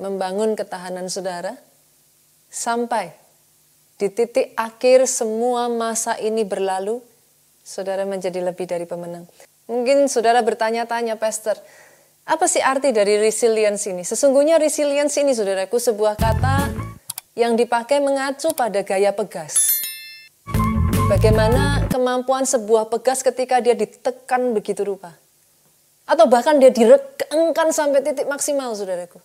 membangun ketahanan saudara, sampai di titik akhir semua masa ini berlalu, saudara menjadi lebih dari pemenang. Mungkin saudara bertanya-tanya, Pastor, apa sih arti dari resilience ini? Sesungguhnya resilience ini, saudaraku, sebuah kata yang dipakai mengacu pada gaya pegas. Bagaimana kemampuan sebuah pegas ketika dia ditekan begitu rupa. Atau bahkan dia diregangkan sampai titik maksimal, saudaraku.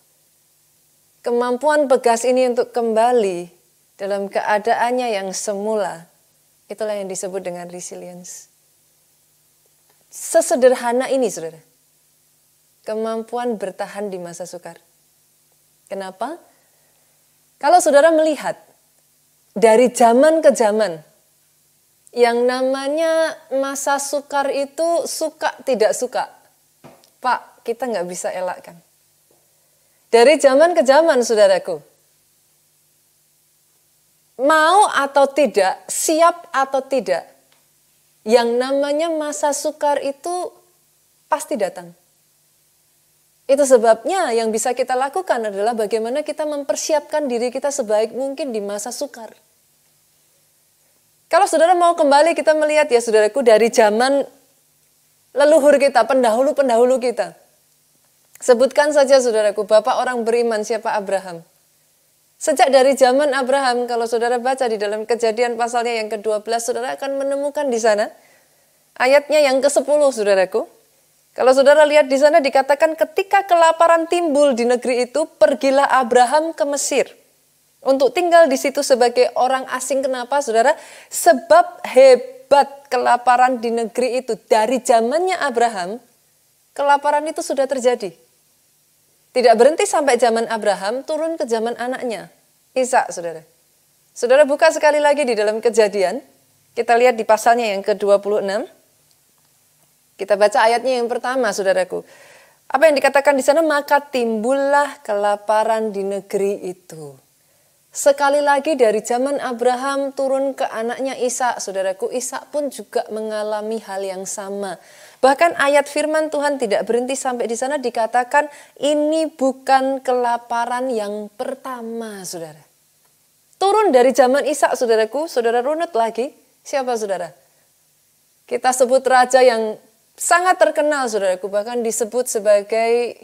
Kemampuan pegas ini untuk kembali dalam keadaannya yang semula, itulah yang disebut dengan resilience. Sesederhana ini, saudara. Kemampuan bertahan di masa sukar. Kenapa? Kalau saudara melihat dari zaman ke zaman, yang namanya masa sukar itu suka tidak suka. Pak, kita nggak bisa elakkan. Dari zaman ke zaman, saudaraku. Mau atau tidak, siap atau tidak, yang namanya masa sukar itu pasti datang. Itu sebabnya yang bisa kita lakukan adalah bagaimana kita mempersiapkan diri kita sebaik mungkin di masa sukar. Kalau saudara mau kembali kita melihat ya saudaraku dari zaman leluhur kita, pendahulu-pendahulu kita. Sebutkan saja saudaraku, bapak orang beriman siapa Abraham. Sejak dari zaman Abraham, kalau saudara baca di dalam Kejadian pasalnya yang ke-12, saudara akan menemukan di sana ayatnya yang ke-10, saudaraku. Kalau saudara lihat di sana dikatakan ketika kelaparan timbul di negeri itu, pergilah Abraham ke Mesir untuk tinggal di situ sebagai orang asing. Kenapa, saudara? Sebab hebat kelaparan di negeri itu. Dari zamannya Abraham, kelaparan itu sudah terjadi. Tidak berhenti sampai zaman Abraham, turun ke zaman anaknya, Ishak, saudara. Saudara buka sekali lagi di dalam Kejadian, kita lihat di pasalnya yang ke-26. Kita baca ayatnya yang pertama, saudaraku. Apa yang dikatakan di sana? Maka timbullah kelaparan di negeri itu. Sekali lagi dari zaman Abraham turun ke anaknya Ishak, saudaraku. Ishak pun juga mengalami hal yang sama. Bahkan ayat firman Tuhan tidak berhenti sampai di sana, dikatakan ini bukan kelaparan yang pertama, saudara. Turun dari zaman Ishak, saudaraku, saudara runut lagi. Siapa, saudara? Kita sebut raja yang sangat terkenal, saudaraku, bahkan disebut sebagai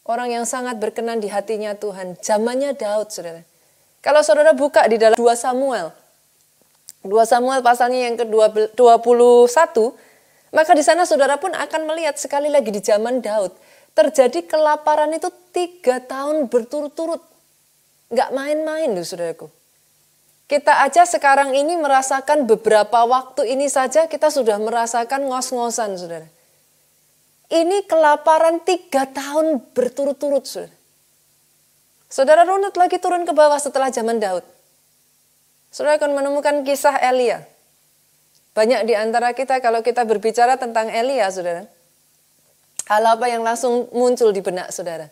orang yang sangat berkenan di hatinya Tuhan. Zamannya Daud, saudara. Kalau saudara buka di dalam 2 Samuel pasalnya yang ke-21, maka di sana saudara pun akan melihat sekali lagi di zaman Daud. Terjadi kelaparan itu 3 tahun berturut-turut. Nggak main-main loh saudaraku. Kita aja sekarang ini merasakan beberapa waktu ini saja kita sudah merasakan ngos-ngosan saudara. Ini kelaparan 3 tahun berturut-turut saudara. Saudara runut lagi turun ke bawah setelah zaman Daud. Saudara akan menemukan kisah Elia. Banyak di antara kita kalau kita berbicara tentang Elia, saudara. Hal apa yang langsung muncul di benak saudara?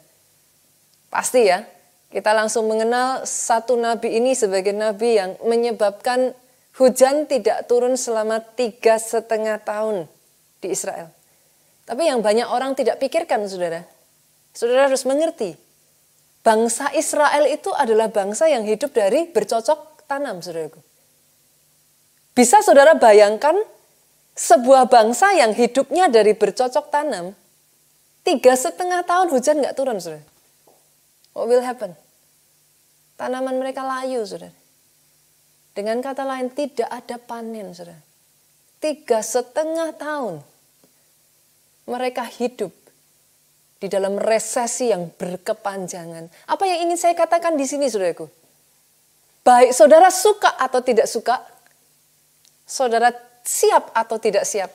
Pasti ya, kita langsung mengenal satu nabi ini sebagai nabi yang menyebabkan hujan tidak turun selama 3,5 tahun di Israel. Tapi yang banyak orang tidak pikirkan, saudara. Saudara harus mengerti, bangsa Israel itu adalah bangsa yang hidup dari bercocok tanam, saudaraku. Bisa saudara bayangkan sebuah bangsa yang hidupnya dari bercocok tanam, 3,5 tahun hujan nggak turun, saudara. What will happen? Tanaman mereka layu, saudara. Dengan kata lain, tidak ada panen, saudara. 3,5 tahun mereka hidup di dalam resesi yang berkepanjangan. Apa yang ingin saya katakan di sini, saudaraku? Baik saudara suka atau tidak suka, saudara siap atau tidak siap,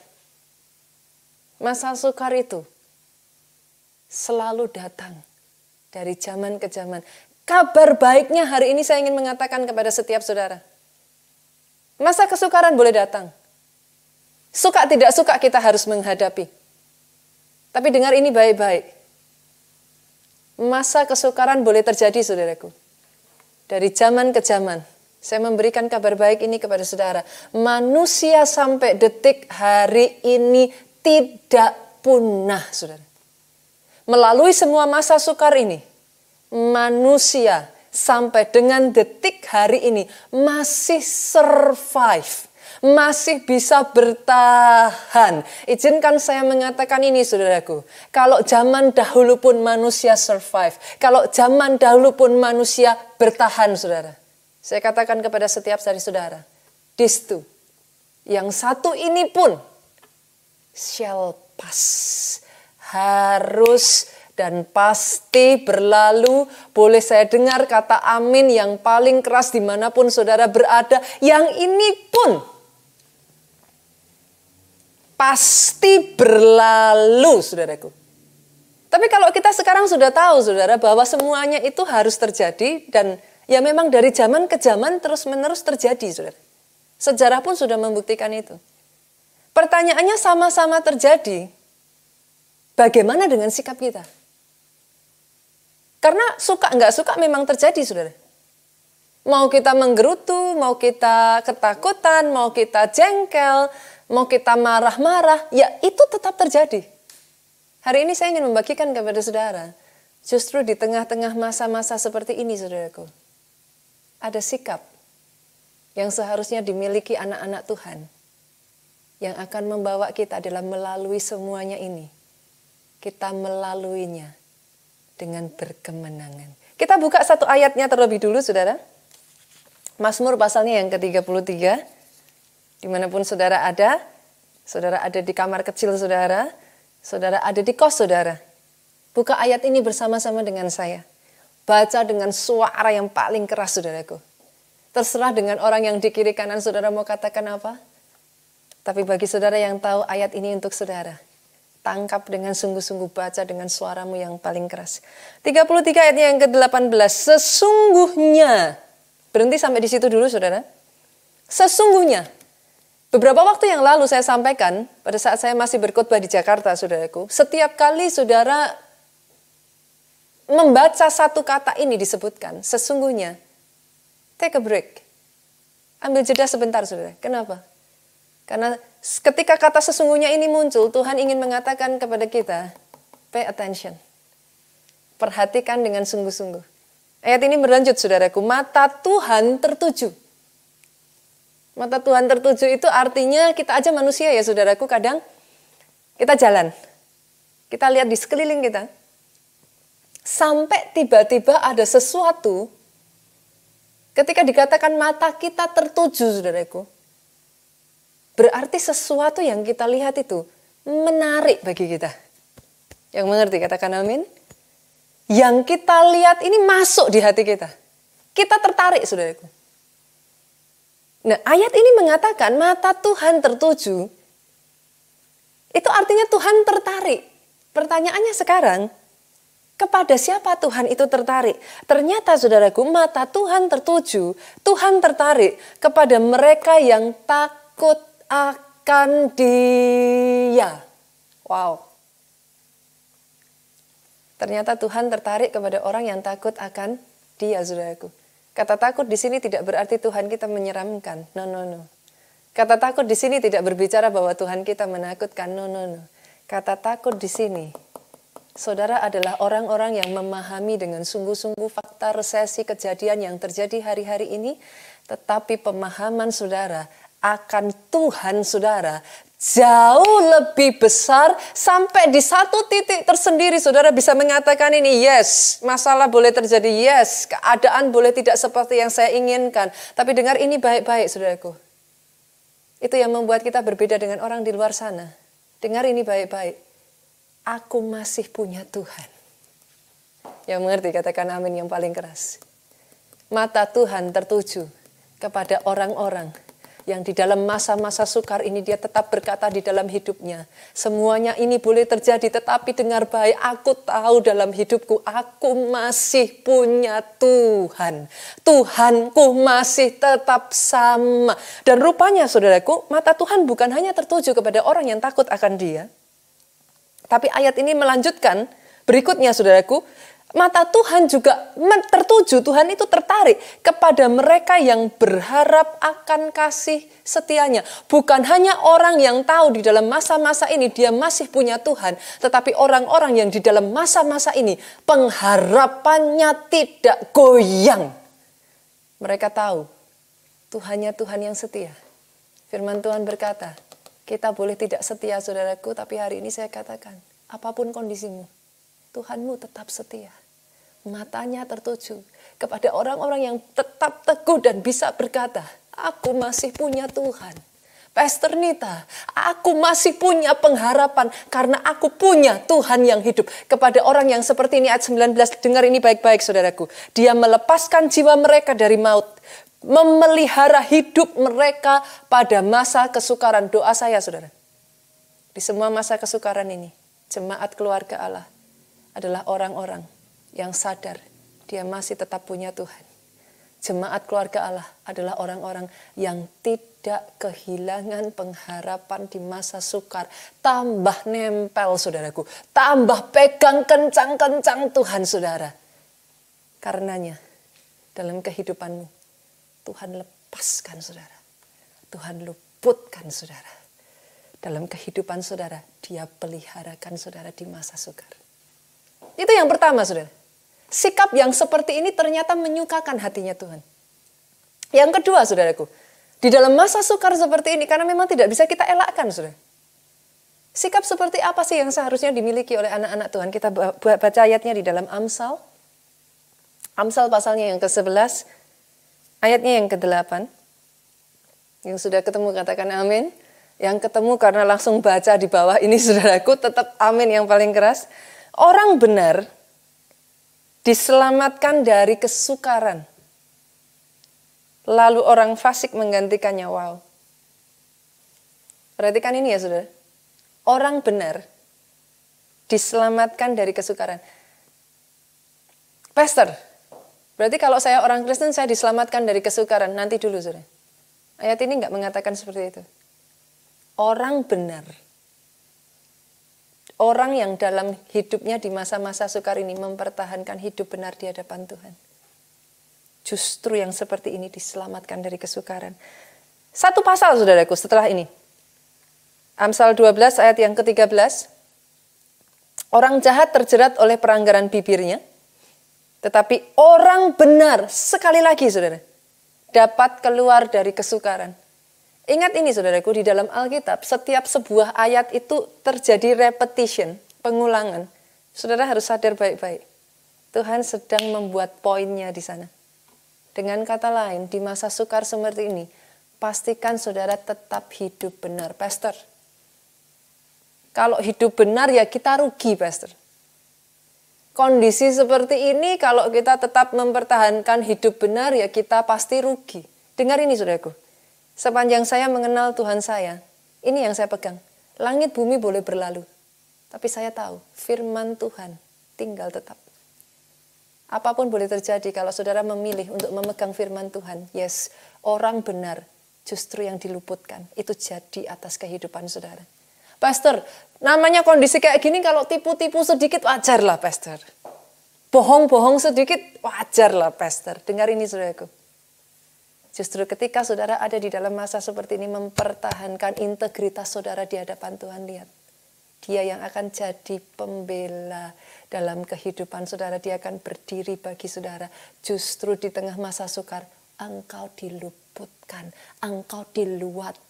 masa sukar itu selalu datang dari zaman ke zaman. Kabar baiknya hari ini saya ingin mengatakan kepada setiap saudara. Masa kesukaran boleh datang. Suka tidak suka kita harus menghadapi. Tapi dengar ini baik-baik. Masa kesukaran boleh terjadi, saudaraku. Dari zaman ke zaman. Saya memberikan kabar baik ini kepada saudara. Manusia sampai detik hari ini tidak punah, saudara. Melalui semua masa sukar ini, manusia sampai dengan detik hari ini masih survive, masih bisa bertahan. Izinkan saya mengatakan ini, saudaraku. Kalau zaman dahulu pun manusia survive, kalau zaman dahulu pun manusia bertahan, saudara. Saya katakan kepada setiap dari saudara, this too, yang satu ini pun shall pass, harus dan pasti berlalu. Boleh saya dengar kata amin yang paling keras dimanapun saudara berada. Yang ini pun pasti berlalu, saudaraku. Tapi kalau kita sekarang sudah tahu, saudara, bahwa semuanya itu harus terjadi. Dan ya memang dari zaman ke zaman terus menerus terjadi, saudara. Sejarah pun sudah membuktikan itu. Pertanyaannya sama-sama terjadi. Bagaimana dengan sikap kita? Karena suka nggak suka memang terjadi, saudara. Mau kita menggerutu, mau kita ketakutan, mau kita jengkel, mau kita marah-marah, ya itu tetap terjadi. Hari ini saya ingin membagikan kepada saudara, justru di tengah-tengah masa-masa seperti ini, saudaraku, ada sikap yang seharusnya dimiliki anak-anak Tuhan, yang akan membawa kita dalam melalui semuanya ini. Kita melaluinya dengan berkemenangan. Kita buka satu ayatnya terlebih dulu, saudara. Mazmur pasalnya yang ke-33. Dimanapun saudara ada di kamar kecil saudara, saudara ada di kos saudara. Buka ayat ini bersama-sama dengan saya. Baca dengan suara yang paling keras, saudaraku. Terserah dengan orang yang di kiri kanan saudara mau katakan apa. Tapi bagi saudara yang tahu ayat ini untuk saudara, tangkap dengan sungguh-sungguh, baca dengan suaramu yang paling keras. 33 ayatnya yang ke-18. Sesungguhnya. Berhenti sampai di situ dulu, saudara. Sesungguhnya. Beberapa waktu yang lalu saya sampaikan, pada saat saya masih berkhotbah di Jakarta, saudaraku. Setiap kali saudara membaca satu kata ini disebutkan, sesungguhnya. Take a break. Ambil jeda sebentar, saudara. Kenapa? Karena ketika kata sesungguhnya ini muncul, Tuhan ingin mengatakan kepada kita, pay attention. Perhatikan dengan sungguh-sungguh. Ayat ini berlanjut, saudaraku. Mata Tuhan tertuju. Mata Tuhan tertuju itu artinya kita aja manusia ya, saudaraku. Kadang kita jalan. Kita lihat di sekeliling kita. Sampai tiba-tiba ada sesuatu. Ketika dikatakan mata kita tertuju, saudaraku. Berarti sesuatu yang kita lihat itu menarik bagi kita. Yang mengerti katakan amin. Yang kita lihat ini masuk di hati kita. Kita tertarik, saudaraku. Nah, ayat ini mengatakan mata Tuhan tertuju. Itu artinya Tuhan tertarik. Pertanyaannya sekarang, kepada siapa Tuhan itu tertarik? Ternyata, saudaraku, mata Tuhan tertuju. Tuhan tertarik kepada mereka yang takut akan Dia. Wow. Ternyata Tuhan tertarik kepada orang yang takut akan Dia, saudaraku. Kata takut di sini tidak berarti Tuhan kita menyeramkan. No, no, no. Kata takut di sini tidak berbicara bahwa Tuhan kita menakutkan. No, no, no. Kata takut di sini, saudara adalah orang-orang yang memahami dengan sungguh-sungguh fakta resesi kejadian yang terjadi hari-hari ini. Tetapi pemahaman saudara akan Tuhan saudara jauh lebih besar, sampai di satu titik tersendiri saudara bisa mengatakan ini, yes, masalah boleh terjadi, yes, keadaan boleh tidak seperti yang saya inginkan, tapi dengar ini baik-baik, saudaraku. Itu yang membuat kita berbeda dengan orang di luar sana. Dengar ini baik-baik, aku masih punya Tuhan. Yang mengerti katakan amin yang paling keras. Mata Tuhan tertuju kepada orang-orang yang di dalam masa-masa sukar ini dia tetap berkata di dalam hidupnya, semuanya ini boleh terjadi, tetapi dengar baik, aku tahu dalam hidupku aku masih punya Tuhan. Tuhanku masih tetap sama. Dan rupanya, saudaraku, mata Tuhan bukan hanya tertuju kepada orang yang takut akan Dia, tapi ayat ini melanjutkan berikutnya, saudaraku. Mata Tuhan juga tertuju, Tuhan itu tertarik kepada mereka yang berharap akan kasih setianya. Bukan hanya orang yang tahu di dalam masa-masa ini dia masih punya Tuhan. Tetapi orang-orang yang di dalam masa-masa ini pengharapannya tidak goyang. Mereka tahu Tuhannya Tuhan yang setia. Firman Tuhan berkata, kita boleh tidak setia saudaraku, tapi hari ini saya katakan, apapun kondisimu, Tuhanmu tetap setia. Matanya tertuju kepada orang-orang yang tetap teguh dan bisa berkata, aku masih punya Tuhan. Pastor Nita, aku masih punya pengharapan karena aku punya Tuhan yang hidup. Kepada orang yang seperti ini, ayat 19, dengar ini baik-baik saudaraku. Dia melepaskan jiwa mereka dari maut, memelihara hidup mereka pada masa kesukaran. Doa saya saudara, di semua masa kesukaran ini, jemaat keluarga Allah adalah orang-orang yang sadar dia masih tetap punya Tuhan. Jemaat keluarga Allah adalah orang-orang yang tidak kehilangan pengharapan di masa sukar. Tambah nempel saudaraku, tambah pegang kencang-kencang Tuhan saudara. Karenanya dalam kehidupanmu Tuhan lepaskan saudara, Tuhan luputkan saudara. Dalam kehidupan saudara dia peliharakan saudara di masa sukar. Itu yang pertama saudara. Sikap yang seperti ini ternyata menyukakan hatinya Tuhan. Yang kedua saudaraku, di dalam masa sukar seperti ini, karena memang tidak bisa kita elakkan saudara. Sikap seperti apa sih yang seharusnya dimiliki oleh anak-anak Tuhan? Kita baca ayatnya di dalam Amsal. Amsal pasalnya yang ke-11, ayatnya yang ke-8. Yang sudah ketemu katakan amin. Yang ketemu karena langsung baca di bawah ini saudaraku, tetap amin yang paling keras. Orang benar diselamatkan dari kesukaran. Lalu orang fasik menggantikannya. Wow. Perhatikan ini ya saudara. Orang benar diselamatkan dari kesukaran. Pastor, berarti kalau saya orang Kristen saya diselamatkan dari kesukaran. Nanti dulu saudara. Ayat ini enggak mengatakan seperti itu. Orang benar. Orang yang dalam hidupnya di masa-masa sukar ini mempertahankan hidup benar di hadapan Tuhan. Justru yang seperti ini diselamatkan dari kesukaran. Satu pasal saudaraku setelah ini. Amsal 12 ayat yang ke-13. Orang jahat terjerat oleh peranggaran bibirnya. Tetapi orang benar, sekali lagi saudara, dapat keluar dari kesukaran. Ingat ini saudaraku, di dalam Alkitab setiap sebuah ayat itu terjadi repetition, pengulangan. Saudara harus sadar baik-baik. Tuhan sedang membuat poinnya di sana. Dengan kata lain, di masa sukar seperti ini, pastikan saudara tetap hidup benar. Pastor, kalau hidup benar ya kita rugi, Pastor. Kondisi seperti ini kalau kita tetap mempertahankan hidup benar ya kita pasti rugi. Dengar ini saudaraku. Sepanjang saya mengenal Tuhan saya, ini yang saya pegang. Langit bumi boleh berlalu, tapi saya tahu firman Tuhan tinggal tetap. Apapun boleh terjadi kalau saudara memilih untuk memegang firman Tuhan. Yes, orang benar justru yang diluputkan. Itu jadi atas kehidupan saudara. Pastor, namanya kondisi kayak gini kalau tipu-tipu sedikit wajar lah Pastor. Bohong-bohong sedikit wajar lah Pastor. Dengar ini saudaraku. Justru ketika saudara ada di dalam masa seperti ini mempertahankan integritas saudara di hadapan Tuhan, lihat. Dia yang akan jadi pembela dalam kehidupan saudara. Dia akan berdiri bagi saudara. Justru di tengah masa sukar, engkau diluputkan. Engkau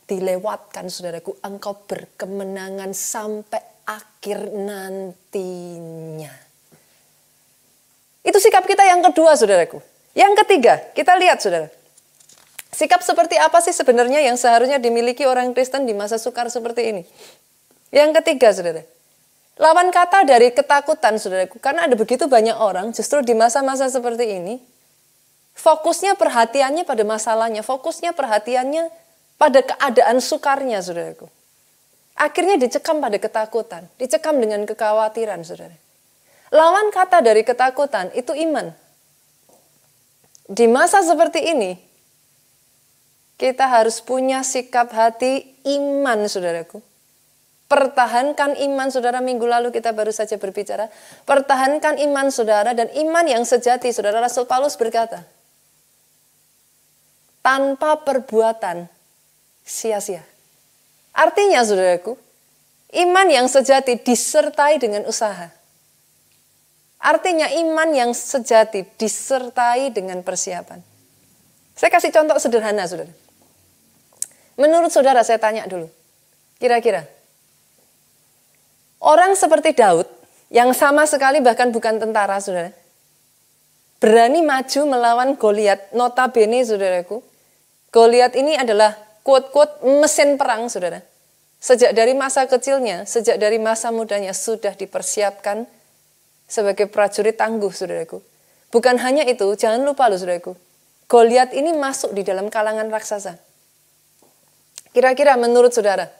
dilewatkan saudaraku. Engkau berkemenangan sampai akhir nantinya. Itu sikap kita yang kedua saudaraku. Yang ketiga, kita lihat saudara. Sikap seperti apa sih sebenarnya yang seharusnya dimiliki orang Kristen di masa sukar seperti ini? Yang ketiga, saudara. Lawan kata dari ketakutan, saudaraku. Karena ada begitu banyak orang justru di masa-masa seperti ini, fokusnya perhatiannya pada masalahnya, fokusnya perhatiannya pada keadaan sukarnya, saudaraku. Akhirnya dicekam pada ketakutan, dicekam dengan kekhawatiran, saudara. Lawan kata dari ketakutan itu iman. Di masa seperti ini, kita harus punya sikap hati iman, saudaraku. Pertahankan iman saudara, minggu lalu kita baru saja berbicara. Pertahankan iman saudara, dan iman yang sejati saudara. Rasul Paulus berkata, tanpa perbuatan sia-sia. Artinya saudaraku, iman yang sejati disertai dengan usaha. Artinya iman yang sejati disertai dengan persiapan. Saya kasih contoh sederhana saudara. Menurut saudara, saya tanya dulu. Kira-kira orang seperti Daud, yang sama sekali bahkan bukan tentara saudara, berani maju melawan Goliat. Notabene saudaraku, Goliat ini adalah quote-quote mesin perang saudara. Sejak dari masa kecilnya, sejak dari masa mudanya sudah dipersiapkan sebagai prajurit tangguh saudaraku. Bukan hanya itu, jangan lupa loh saudaraku, Goliat ini masuk di dalam kalangan raksasa. Kira-kira menurut saudara,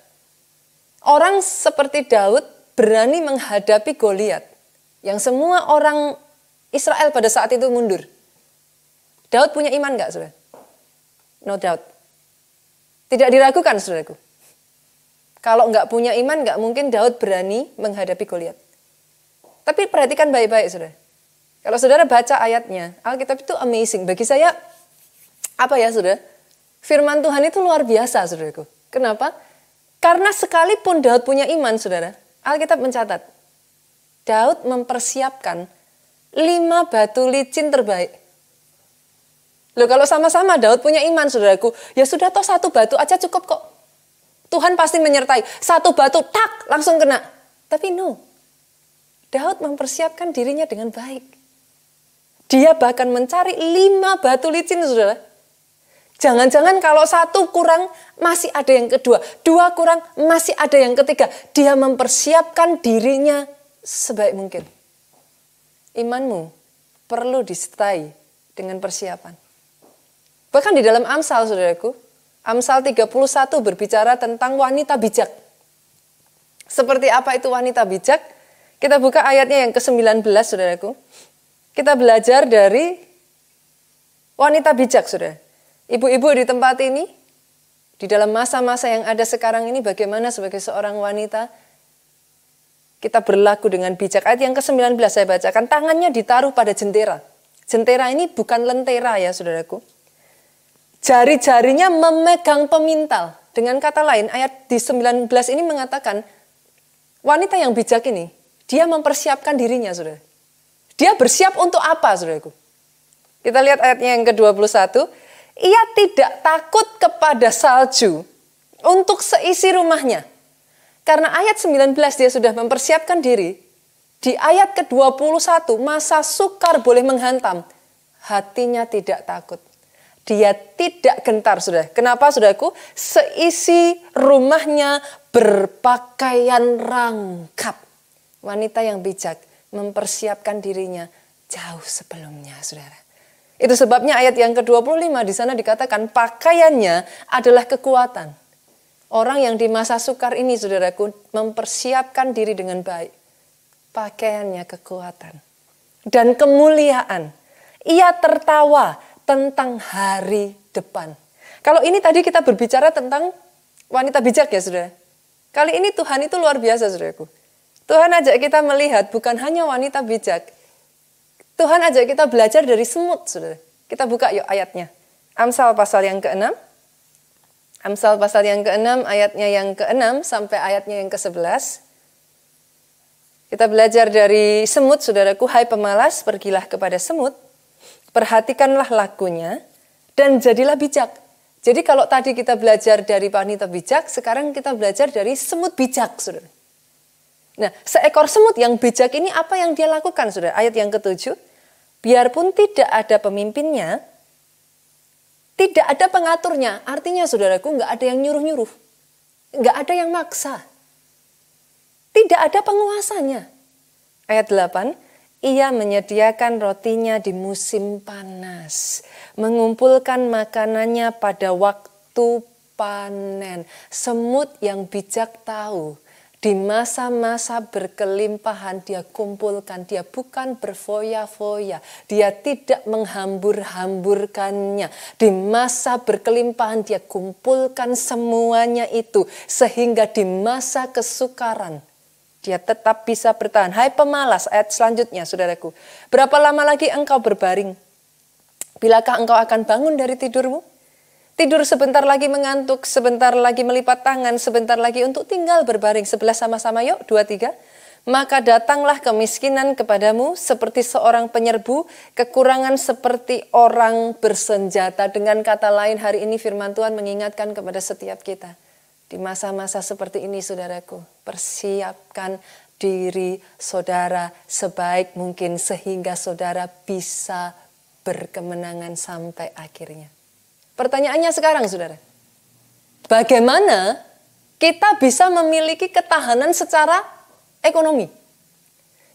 orang seperti Daud berani menghadapi Goliat yang semua orang Israel pada saat itu mundur. Daud punya iman enggak saudara? No doubt. Tidak diragukan saudaraku. Kalau enggak punya iman, enggak mungkin Daud berani menghadapi Goliat. Tapi perhatikan baik-baik saudara. Kalau saudara baca ayatnya, Alkitab itu amazing. Bagi saya, apa ya saudara? Firman Tuhan itu luar biasa saudaraku. Kenapa? Karena sekalipun Daud punya iman saudara, Alkitab mencatat, Daud mempersiapkan 5 batu licin terbaik. Loh, kalau sama-sama Daud punya iman saudaraku, ya sudah toh 1 batu aja cukup kok. Tuhan pasti menyertai. 1 batu, tak, langsung kena. Tapi no, Daud mempersiapkan dirinya dengan baik. Dia bahkan mencari 5 batu licin saudara. Jangan-jangan kalau 1 kurang masih ada yang kedua. 2 kurang masih ada yang ketiga. Dia mempersiapkan dirinya sebaik mungkin. Imanmu perlu disertai dengan persiapan. Bahkan di dalam Amsal saudaraku, Amsal 31 berbicara tentang wanita bijak. Seperti apa itu wanita bijak? Kita buka ayatnya yang ke-19 saudaraku. Kita belajar dari wanita bijak saudara. Ibu-ibu di tempat ini, di dalam masa-masa yang ada sekarang ini, bagaimana sebagai seorang wanita kita berlaku dengan bijak. Ayat yang ke-19 saya bacakan, tangannya ditaruh pada jentera. Jentera ini bukan lentera ya saudaraku. Jari-jarinya memegang pemintal. Dengan kata lain, ayat di 19 ini mengatakan, wanita yang bijak ini, dia mempersiapkan dirinya saudara. Dia bersiap untuk apa saudaraku? Kita lihat ayatnya yang ke-21. Ia tidak takut kepada salju untuk seisi rumahnya. Karena ayat 19 dia sudah mempersiapkan diri. Di ayat ke-21 masa sukar boleh menghantam. Hatinya tidak takut. Dia tidak gentar saudara. Kenapa saudaraku? Seisi rumahnya berpakaian rangkap. Wanita yang bijak mempersiapkan dirinya jauh sebelumnya saudara. Itu sebabnya ayat yang ke-25 di sana dikatakan pakaiannya adalah kekuatan. Orang yang di masa sukar ini saudaraku mempersiapkan diri dengan baik. Pakaiannya kekuatan dan kemuliaan. Ia tertawa tentang hari depan. Kalau ini tadi kita berbicara tentang wanita bijak ya saudara. Kali ini Tuhan itu luar biasa saudaraku. Tuhan ajak kita melihat bukan hanya wanita bijak. Tuhan ajak kita belajar dari semut saudara. Kita buka yuk ayatnya. Amsal pasal yang ke-6. Amsal pasal yang ke-6 ayatnya yang ke-6 sampai ayatnya yang ke-11. Kita belajar dari semut saudaraku. Hai pemalas, pergilah kepada semut. Perhatikanlah lakunya dan jadilah bijak. Jadi kalau tadi kita belajar dari wanita bijak, sekarang kita belajar dari semut bijak saudara. Nah, seekor semut yang bijak ini apa yang dia lakukan saudara? Ayat yang ke-7. Biarpun tidak ada pemimpinnya, tidak ada pengaturnya. Artinya saudaraku nggak ada yang nyuruh-nyuruh. Nggak ada yang maksa. Tidak ada penguasanya. Ayat 8. Ia menyediakan rotinya di musim panas. Mengumpulkan makanannya pada waktu panen. Semut yang bijak tahu Di masa-masa berkelimpahan dia kumpulkan, dia bukan berfoya-foya, dia tidak menghambur-hamburkannya. Di masa berkelimpahan dia kumpulkan semuanya itu, sehingga di masa kesukaran dia tetap bisa bertahan. Hai pemalas, ayat selanjutnya saudaraku. Berapa lama lagi engkau berbaring? Bilakah engkau akan bangun dari tidurmu? Tidur sebentar lagi mengantuk, sebentar lagi melipat tangan, sebentar lagi untuk tinggal berbaring. 11 sama-sama yuk, 2, 3. Maka datanglah kemiskinan kepadamu seperti seorang penyerbu, kekurangan seperti orang bersenjata. Dengan kata lain, hari ini firman Tuhan mengingatkan kepada setiap kita. Di masa-masa seperti ini saudaraku, persiapkan diri saudara sebaik mungkin sehingga saudara bisa berkemenangan sampai akhirnya. Pertanyaannya sekarang saudara, bagaimana kita bisa memiliki ketahanan secara ekonomi?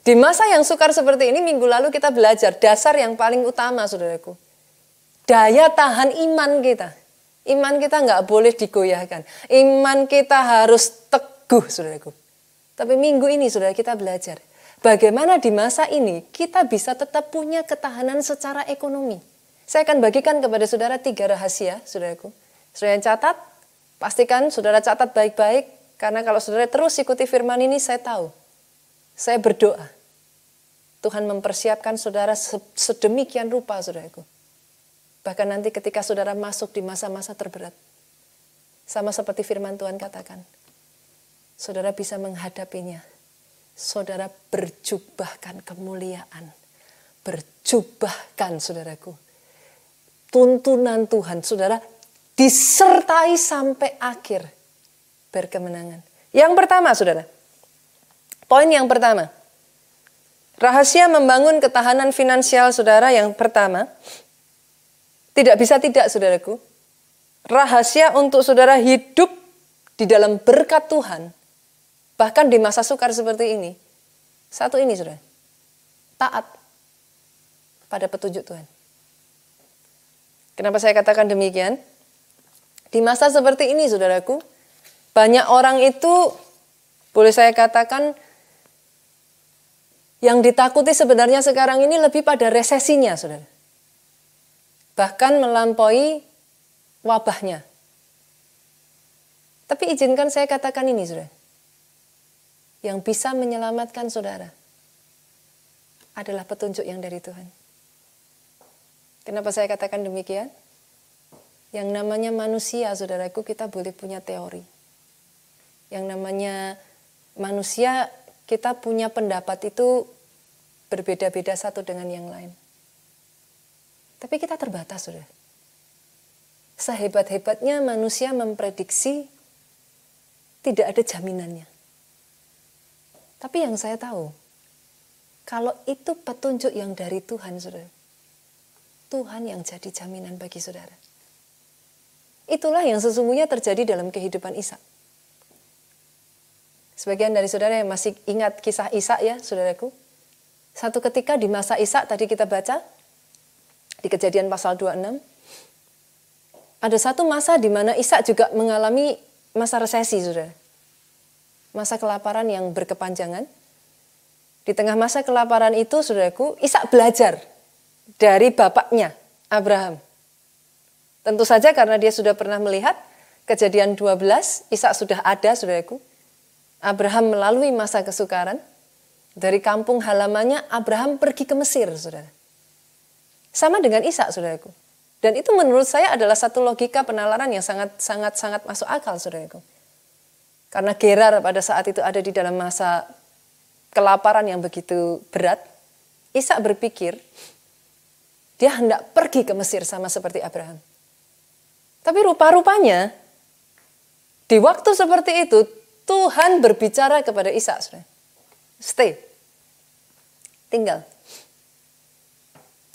Di masa yang sukar seperti ini, minggu lalu kita belajar dasar yang paling utama saudaraku. Daya tahan iman kita. Iman kita nggak boleh digoyahkan. Iman kita harus teguh saudaraku. Tapi minggu ini saudara kita belajar, bagaimana di masa ini kita bisa tetap punya ketahanan secara ekonomi. Saya akan bagikan kepada saudara 3 rahasia, saudaraku. Saudara yang catat, pastikan saudara catat baik-baik. Karena kalau saudara terus ikuti firman ini, saya tahu. Saya berdoa. Tuhan mempersiapkan saudara sedemikian rupa, saudaraku. Bahkan nanti ketika saudara masuk di masa-masa terberat. Sama seperti firman Tuhan katakan. Saudara bisa menghadapinya. Saudara berjubahkan kemuliaan. Berjubahkan, saudaraku. Tuntunan Tuhan, saudara, disertai sampai akhir berkemenangan. Yang pertama, saudara, poin yang pertama, rahasia membangun ketahanan finansial saudara yang pertama, tidak bisa tidak, saudaraku, rahasia untuk saudara hidup di dalam berkat Tuhan, bahkan di masa sukar seperti ini, satu ini, saudara, taat pada petunjuk Tuhan. Kenapa saya katakan demikian? Di masa seperti ini, saudaraku, banyak orang itu, boleh saya katakan, yang ditakuti sebenarnya sekarang ini lebih pada resesinya, saudara. Bahkan melampaui wabahnya. Tapi izinkan saya katakan ini, saudara. Yang bisa menyelamatkan saudara adalah petunjuk yang dari Tuhan. Kenapa saya katakan demikian? Yang namanya manusia, saudaraku, kita boleh punya teori. Yang namanya manusia, kita punya pendapat itu berbeda-beda satu dengan yang lain. Tapi kita terbatas, saudara. Sehebat-hebatnya manusia memprediksi, tidak ada jaminannya. Tapi yang saya tahu, kalau itu petunjuk yang dari Tuhan, saudara, Tuhan yang jadi jaminan bagi saudara. Itulah yang sesungguhnya terjadi dalam kehidupan Ishak. Sebagian dari saudara yang masih ingat kisah Ishak ya, saudaraku. Satu ketika di masa Ishak tadi kita baca, di Kejadian pasal 26, ada satu masa di mana Ishak juga mengalami masa resesi, saudara. Masa kelaparan yang berkepanjangan. Di tengah masa kelaparan itu, saudaraku, Ishak belajar dari bapaknya, Abraham. Tentu saja karena dia sudah pernah melihat Kejadian 12, Ishak sudah ada, saudaraku. Abraham melalui masa kesukaran. Dari kampung halamannya, Abraham pergi ke Mesir, saudara. Sama dengan Ishak, saudaraku. Dan itu menurut saya adalah satu logika penalaran yang sangat masuk akal, saudaraku. Karena Gerar pada saat itu ada di dalam masa kelaparan yang begitu berat, Ishak berpikir, dia hendak pergi ke Mesir sama seperti Abraham. Tapi rupa-rupanya, di waktu seperti itu, Tuhan berbicara kepada Ishak. Stay. Tinggal.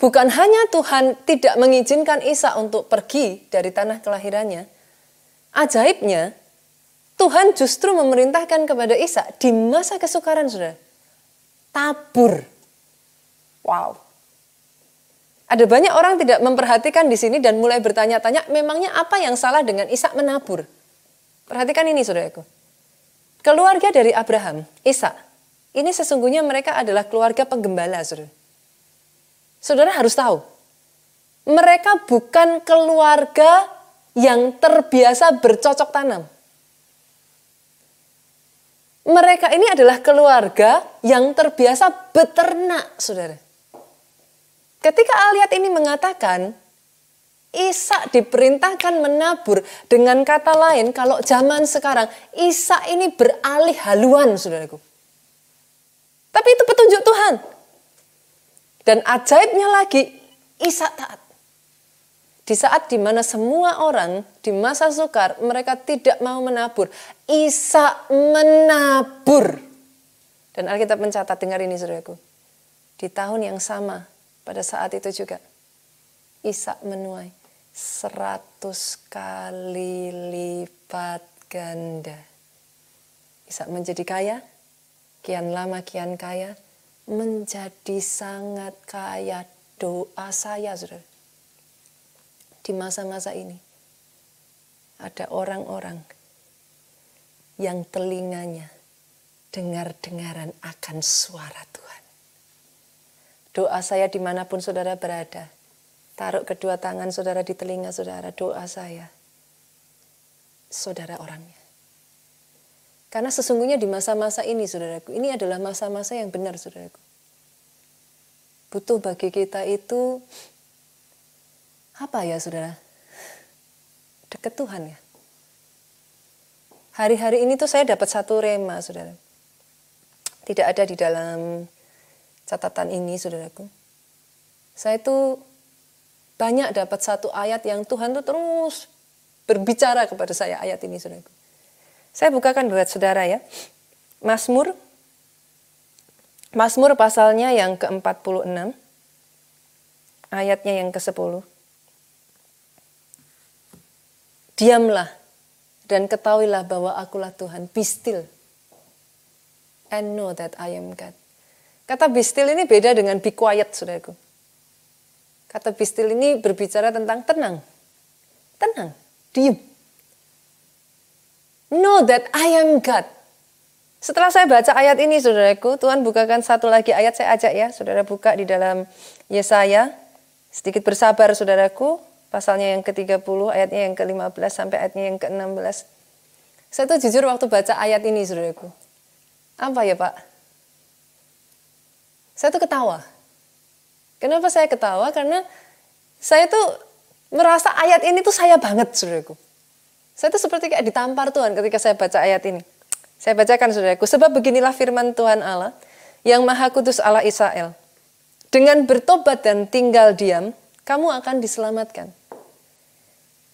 Bukan hanya Tuhan tidak mengizinkan Ishak untuk pergi dari tanah kelahirannya. Ajaibnya, Tuhan justru memerintahkan kepada Ishak di masa kesukaran, saudara. Tabur. Wow. Ada banyak orang tidak memperhatikan di sini dan mulai bertanya-tanya, memangnya apa yang salah dengan Ishak menabur? Perhatikan ini, saudaraku. Keluarga dari Abraham, Ishak, ini sesungguhnya mereka adalah keluarga penggembala, saudara. Saudara harus tahu, mereka bukan keluarga yang terbiasa bercocok tanam. Mereka ini adalah keluarga yang terbiasa beternak, saudara. Ketika Aliat ini mengatakan, Ishak diperintahkan menabur, dengan kata lain, kalau zaman sekarang, Ishak ini beralih haluan, saudaraku. Tapi itu petunjuk Tuhan. Dan ajaibnya lagi, Ishak taat. Di saat dimana semua orang di masa sukar, mereka tidak mau menabur, Ishak menabur. Dan Alkitab mencatat, dengar ini saudaraku. Di tahun yang sama, pada saat itu juga, Ishak menuai 100 kali lipat ganda. Ishak menjadi kaya, kian lama kian kaya, menjadi sangat kaya. Doa saya, saudara, di masa-masa ini, ada orang-orang yang telinganya dengar-dengaran akan suara Tuhan. Doa saya dimanapun saudara berada, taruh kedua tangan saudara di telinga saudara, doa saya, saudara orangnya. Karena sesungguhnya di masa-masa ini, saudaraku, ini adalah masa-masa yang benar, saudaraku. Butuh bagi kita itu, apa ya, saudara? Dekat Tuhan ya. Hari-hari ini tuh saya dapat satu rema, saudara. Tidak ada di dalam catatan ini, saudaraku. Saya tuh banyak dapat satu ayat yang Tuhan tuh terus berbicara kepada saya, ayat ini, saudaraku. Saya bukakan buat saudara ya. Mazmur pasalnya yang ke-46, ayatnya yang ke-10. Diamlah dan ketahuilah bahwa akulah Tuhan. Be still and know that I am God. Kata be still ini beda dengan be quiet, saudaraku. Kata be still ini berbicara tentang tenang. Tenang, diam. Know that I am God. Setelah saya baca ayat ini, saudaraku, Tuhan bukakan satu lagi ayat, saya ajak ya, saudara buka di dalam Yesaya. Sedikit bersabar, saudaraku, pasalnya yang ke-30, ayatnya yang ke-15 sampai ayatnya yang ke-16. Saya tuh jujur waktu baca ayat ini, saudaraku. Apa ya, Pak? Saya tuh ketawa. Kenapa saya ketawa? Karena saya tuh merasa ayat ini tuh saya banget, saudaraku. Saya tuh seperti kayak ditampar Tuhan ketika saya baca ayat ini. Saya bacakan, saudaraku. Sebab beginilah firman Tuhan Allah, yang Maha Kudus Allah Israel. Dengan bertobat dan tinggal diam, kamu akan diselamatkan.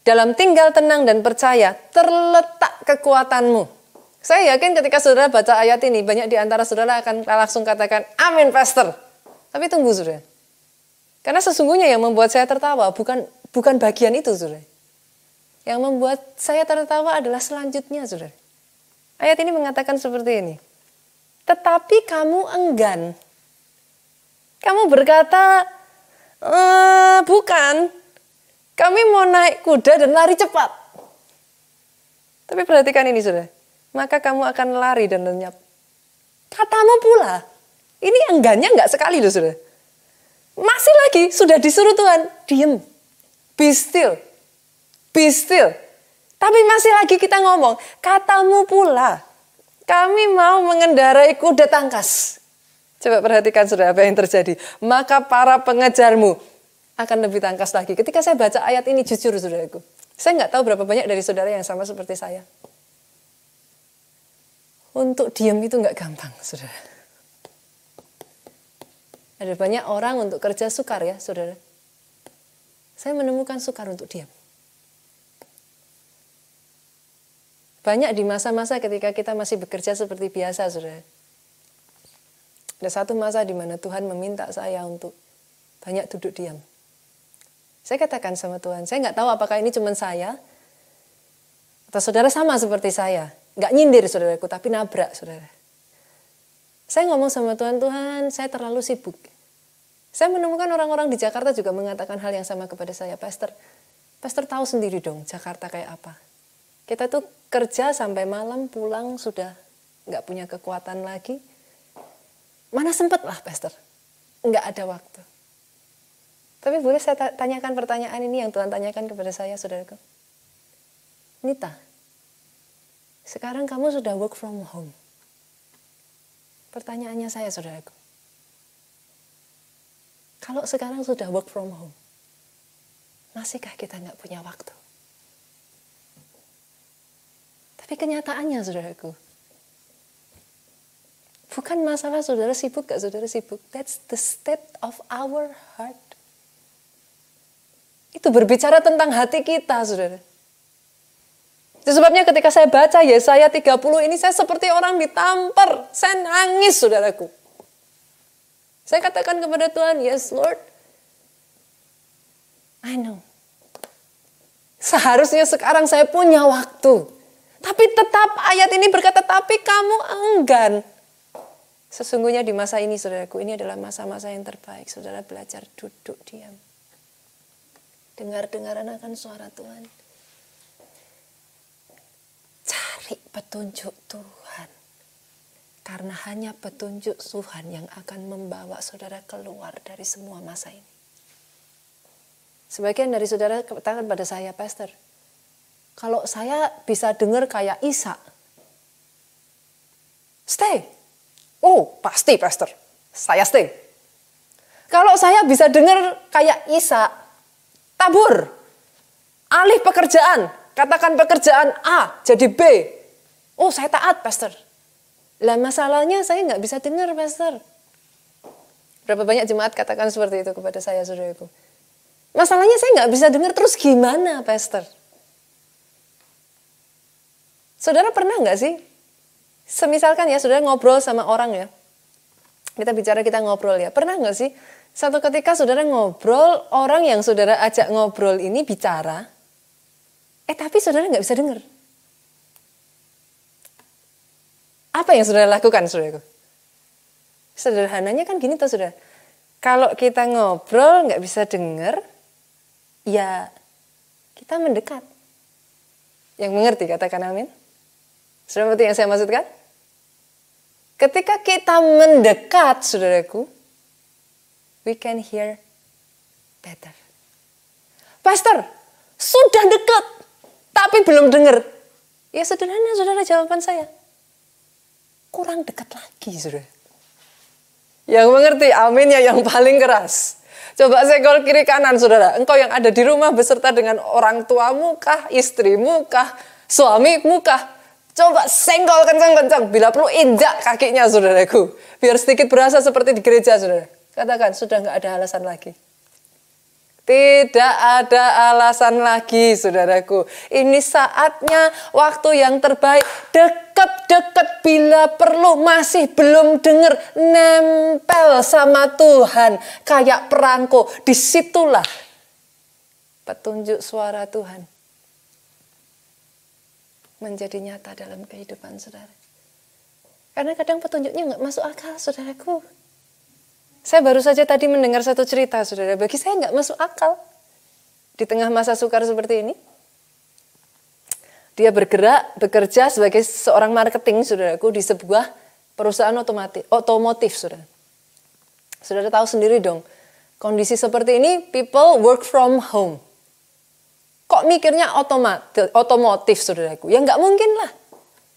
Dalam tinggal tenang dan percaya, terletak kekuatanmu. Saya yakin ketika saudara baca ayat ini, banyak di antara saudara akan langsung katakan, amin, pastor. Tapi tunggu, saudara. Karena sesungguhnya yang membuat saya tertawa bukan bagian itu, saudara. Yang membuat saya tertawa adalah selanjutnya, saudara. Ayat ini mengatakan seperti ini. Tetapi kamu enggan. Kamu berkata, bukan. Kami mau naik kuda dan lari cepat. Tapi perhatikan ini, saudara. Maka kamu akan lari dan lenyap. Katamu pula. Ini enggannya enggak sekali loh, saudara. Masih lagi, sudah disuruh Tuhan. Diam. Be still. Be still. Tapi masih lagi kita ngomong, katamu pula, kami mau mengendarai kuda tangkas. Coba perhatikan, saudara, apa yang terjadi. Maka para pengejarmu akan lebih tangkas lagi. Ketika saya baca ayat ini, jujur, saudaraku, saya nggak tahu berapa banyak dari saudara yang sama seperti saya. Untuk diam itu nggak gampang, saudara. Ada banyak orang untuk kerja sukar ya, saudara. Saya menemukan sukar untuk diam. Banyak di masa-masa ketika kita masih bekerja seperti biasa, saudara. Ada satu masa di mana Tuhan meminta saya untuk banyak duduk diam. Saya katakan sama Tuhan, saya nggak tahu apakah ini cuma saya, atau saudara sama seperti saya. Nggak nyindir, saudaraku, tapi nabrak, saudara. Saya ngomong sama Tuhan, Tuhan, saya terlalu sibuk. Saya menemukan orang-orang di Jakarta juga mengatakan hal yang sama kepada saya. Pastor tahu sendiri dong Jakarta kayak apa. Kita tuh kerja sampai malam, pulang sudah nggak punya kekuatan lagi. Mana sempat lah pastor, nggak ada waktu. Tapi boleh saya tanyakan pertanyaan ini yang Tuhan tanyakan kepada saya, saudaraku. Nita, sekarang kamu sudah work from home. Pertanyaannya saya, saudaraku. Kalau sekarang sudah work from home, masihkah kita nggak punya waktu? Tapi kenyataannya, saudaraku, bukan masalah saudara sibuk gak saudara sibuk. That's the state of our heart. Itu berbicara tentang hati kita, saudara. Itu sebabnya ketika saya baca Yesaya 30 ini, saya seperti orang ditampar. Saya nangis, saudaraku. Saya katakan kepada Tuhan, yes Lord, I know. Seharusnya sekarang saya punya waktu. Tapi tetap ayat ini berkata, tapi kamu enggan. Sesungguhnya di masa ini, saudaraku, ini adalah masa-masa yang terbaik. Saudara belajar duduk diam. Dengar-dengaran akan suara Tuhan. Cari petunjuk Tuhan. Karena hanya petunjuk Tuhan yang akan membawa saudara keluar dari semua masa ini. Sebagian dari saudara katakan pada saya, Pastor, kalau saya bisa dengar kayak Isa, stay. Oh, pasti Pastor, saya stay. Kalau saya bisa dengar kayak Isa, tabur, alih pekerjaan, katakan pekerjaan A jadi B. Oh, saya taat, Pastor. Lah masalahnya saya nggak bisa dengar, Pastor. Berapa banyak jemaat katakan seperti itu kepada saya, saudaraku. Masalahnya saya nggak bisa dengar, terus gimana, Pastor? Saudara pernah nggak sih? Semisalkan ya, saudara ngobrol sama orang ya. Kita bicara, kita ngobrol ya. Pernah nggak sih? Satu ketika saudara ngobrol, orang yang saudara ajak ngobrol ini bicara, tapi saudara nggak bisa dengar. Apa yang saudara lakukan, saudaraku? Sederhananya kan gini tuh, saudara. Kalau kita ngobrol nggak bisa dengar, ya kita mendekat. Yang mengerti katakan amin. Saudara mengerti yang saya maksudkan? Ketika kita mendekat, saudaraku, we can hear better. Pastor, sudah dekat, tapi belum dengar. Ya sederhana, saudara, jawaban saya. Kurang dekat lagi, saudara. Yang mengerti, aminnya yang paling keras. Coba senggol kiri kanan, saudara. Engkau yang ada di rumah beserta dengan orang tuamu kah, istrimu kah, suamimu kah. Coba senggol kencang-kencang. Bila perlu injak kakinya, saudaraku. Biar sedikit berasa seperti di gereja, saudara. Katakan, sudah nggak ada alasan lagi. Tidak ada alasan lagi, saudaraku. Ini saatnya, waktu yang terbaik. Dekat-dekat bila perlu, masih belum dengar. Nempel sama Tuhan. Kayak perangko. Disitulah petunjuk suara Tuhan menjadi nyata dalam kehidupan saudara. Karena kadang petunjuknya nggak masuk akal, saudaraku. Saya baru saja tadi mendengar satu cerita, saudara. Bagi saya nggak masuk akal. Di tengah masa sukar seperti ini, dia bekerja sebagai seorang marketing, saudaraku, di sebuah perusahaan otomotif, saudara. Saudara tahu sendiri dong, kondisi seperti ini, people work from home. Kok mikirnya otomotif, saudaraku? Ya nggak mungkin lah.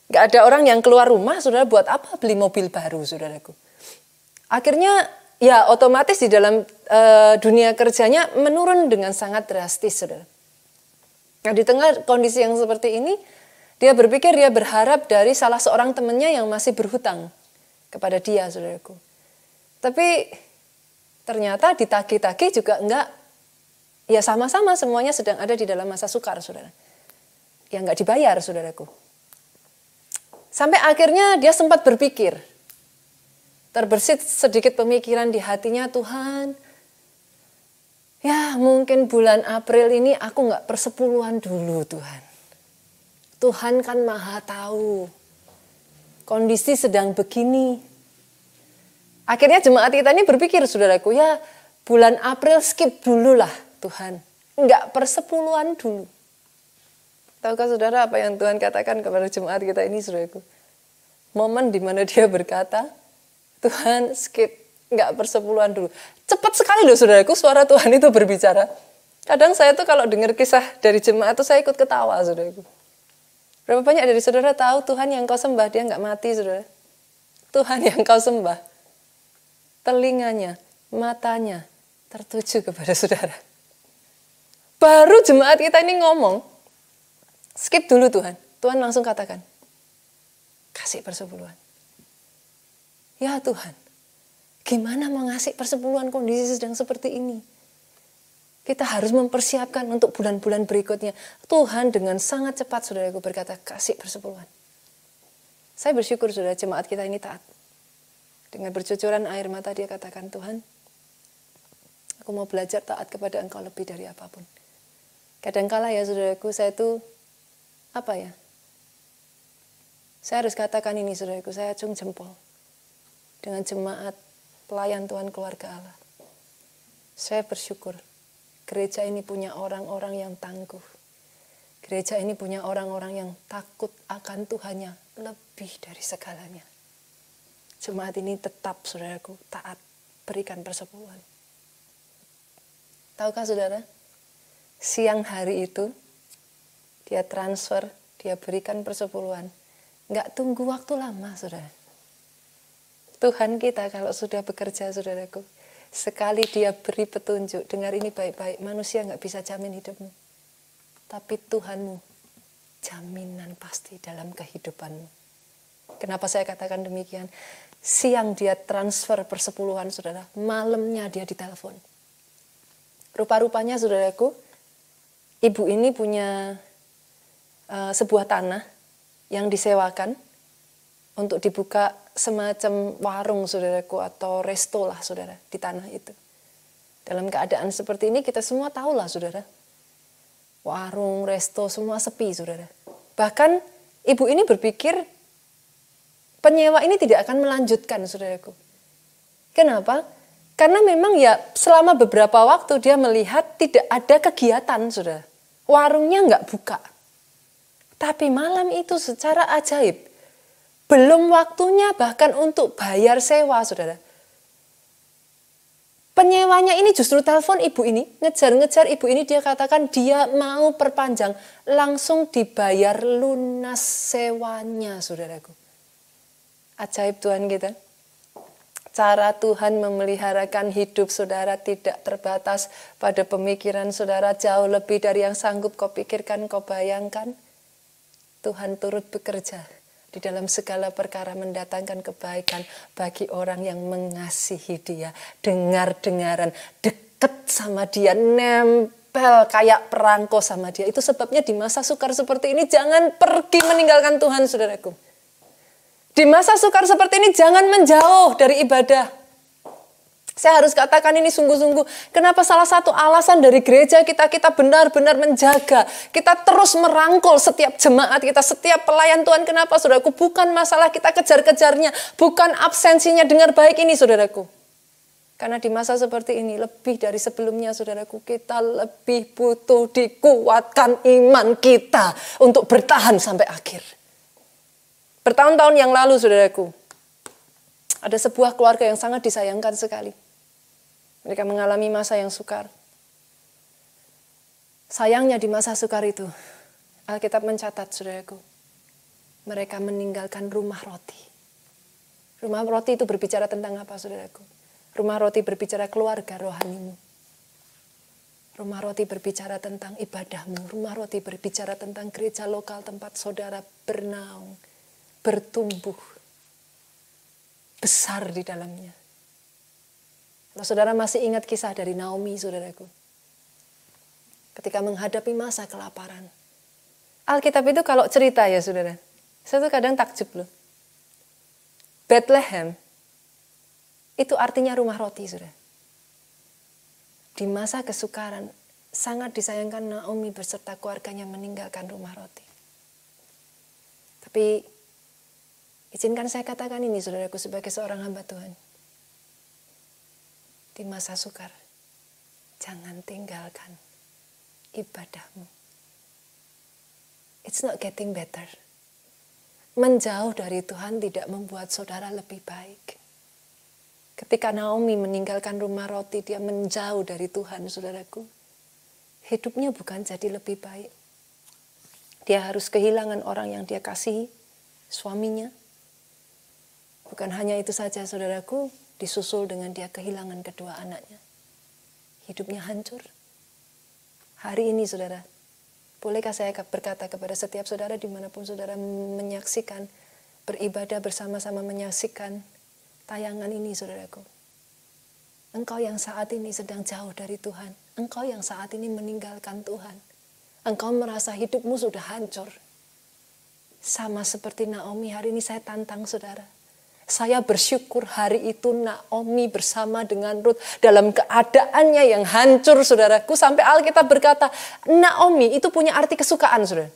Nggak ada orang yang keluar rumah, saudara, buat apa beli mobil baru, saudaraku? Akhirnya, ya otomatis di dalam dunia kerjanya menurun dengan sangat drastis, saudara. Nah, di tengah kondisi yang seperti ini, dia berharap dari salah seorang temannya yang masih berhutang kepada dia, saudaraku. Tapi ternyata ditagih-tagih juga enggak, ya sama-sama semuanya sedang ada di dalam masa sukar, saudara. Ya enggak dibayar, saudaraku. Sampai akhirnya dia sempat berpikir, terbersit sedikit pemikiran di hatinya, Tuhan, ya mungkin bulan April ini aku nggak persepuluhan dulu, Tuhan. Tuhan kan maha tahu. Kondisi sedang begini. Akhirnya jemaat kita ini berpikir, saudaraku, ya bulan April skip dulu lah, Tuhan. Nggak persepuluhan dulu. Tahukah saudara apa yang Tuhan katakan kepada jemaat kita ini, saudaraku? momen di mana dia berkata, Tuhan skip, nggak persepuluhan dulu. Cepat sekali loh saudaraku suara Tuhan itu berbicara. Kadang saya tuh kalau dengar kisah dari jemaat tuh saya ikut ketawa saudaraku. Berapa banyak dari saudara tahu Tuhan yang kau sembah dia nggak mati saudara. Tuhan yang kau sembah, telinganya, matanya tertuju kepada saudara. Baru jemaat kita ini ngomong, skip dulu Tuhan. Tuhan langsung katakan, kasih persepuluhan. Ya Tuhan, gimana mau ngasih persepuluhan kondisi sedang seperti ini? Kita harus mempersiapkan untuk bulan-bulan berikutnya. Tuhan dengan sangat cepat saudaraku berkata, kasih persepuluhan. Saya bersyukur saudara jemaat kita ini taat. Dengan bercucuran air mata dia katakan, Tuhan, aku mau belajar taat kepada Engkau lebih dari apapun. Kadangkala ya saudaraku, saya itu saya harus katakan ini saudaraku, saya acung jempol dengan jemaat pelayan Tuhan keluarga Allah. Saya bersyukur gereja ini punya orang-orang yang tangguh. Gereja ini punya orang-orang yang takut akan Tuhannya lebih dari segalanya. Jemaat ini tetap saudaraku taat berikan persepuluhan. Tahukah saudara? Siang hari itu dia transfer, dia berikan persepuluhan. Nggak tunggu waktu lama saudara. Tuhan kita kalau sudah bekerja saudaraku, sekali dia beri petunjuk, dengar ini baik-baik, manusia nggak bisa jamin hidupmu. Tapi Tuhanmu jaminan pasti dalam kehidupanmu. Kenapa saya katakan demikian? Siang dia transfer persepuluhan saudara, malamnya dia ditelepon. Rupa-rupanya saudaraku, ibu ini punya sebuah tanah yang disewakan untuk dibuka semacam warung saudaraku atau resto lah saudara di tanah itu. Dalam keadaan seperti ini kita semua tahulah saudara. Warung, resto semua sepi saudara. Bahkan ibu ini berpikir penyewa ini tidak akan melanjutkan saudaraku. Kenapa? Karena memang ya selama beberapa waktu dia melihat tidak ada kegiatan saudara. Warungnya nggak buka. Tapi malam itu secara ajaib, belum waktunya bahkan untuk bayar sewa, saudara. Penyewanya ini justru telepon ibu ini, ngejar-ngejar ibu ini, dia katakan dia mau perpanjang, langsung dibayar lunas sewanya, saudaraku. Ajaib Tuhan kita. Cara Tuhan memeliharakan hidup saudara tidak terbatas pada pemikiran saudara, jauh lebih dari yang sanggup kau pikirkan, kau bayangkan. Tuhan turut bekerja di dalam segala perkara mendatangkan kebaikan bagi orang yang mengasihi dia. Dengar-dengaran, dekat sama dia, nempel kayak perangko sama dia. Itu sebabnya di masa sukar seperti ini jangan pergi meninggalkan Tuhan saudaraku. Di masa sukar seperti ini jangan menjauh dari ibadah. Saya harus katakan ini sungguh-sungguh. Kenapa salah satu alasan dari gereja kita benar-benar menjaga. Kita terus merangkul setiap jemaat kita, setiap pelayan Tuhan. Kenapa saudaraku? Bukan masalah kita kejar-kejarnya. Bukan absensinya dengar baik ini saudaraku. Karena di masa seperti ini lebih dari sebelumnya saudaraku. Kita lebih butuh dikuatkan iman kita untuk bertahan sampai akhir. Bertahun-tahun yang lalu saudaraku, ada sebuah keluarga yang sangat disayangkan sekali. Mereka mengalami masa yang sukar. Sayangnya di masa sukar itu, Alkitab mencatat saudaraku, mereka meninggalkan rumah roti. Rumah roti itu berbicara tentang apa saudaraku? Rumah roti berbicara keluarga rohanimu. Rumah roti berbicara tentang ibadahmu. Rumah roti berbicara tentang gereja lokal tempat saudara bernaung, bertumbuh, besar di dalamnya. Kalau saudara masih ingat kisah dari Naomi, saudaraku. Ketika menghadapi masa kelaparan. Alkitab itu kalau cerita ya saudara. Saya tuh kadang takjub loh. Bethlehem itu artinya rumah roti saudara. Di masa kesukaran sangat disayangkan Naomi beserta keluarganya meninggalkan rumah roti. Tapi izinkan saya katakan ini saudaraku sebagai seorang hamba Tuhan. Di masa sukar, jangan tinggalkan ibadahmu. It's not getting better. Menjauh dari Tuhan tidak membuat saudara lebih baik. Ketika Naomi meninggalkan rumah roti, dia menjauh dari Tuhan, saudaraku. Hidupnya bukan jadi lebih baik. Dia harus kehilangan orang yang dia kasihi, suaminya. Bukan hanya itu saja, saudaraku, disusul dengan dia kehilangan kedua anaknya. Hidupnya hancur. Hari ini, saudara, bolehkah saya berkata kepada setiap saudara dimanapun saudara menyaksikan, beribadah bersama-sama menyaksikan tayangan ini, saudaraku. Engkau yang saat ini sedang jauh dari Tuhan. Engkau yang saat ini meninggalkan Tuhan. Engkau merasa hidupmu sudah hancur. Sama seperti Naomi, hari ini saya tantang saudara. Saya bersyukur hari itu Naomi bersama dengan Rut dalam keadaannya yang hancur, saudaraku. Sampai Alkitab berkata, Naomi itu punya arti kesukaan, saudara.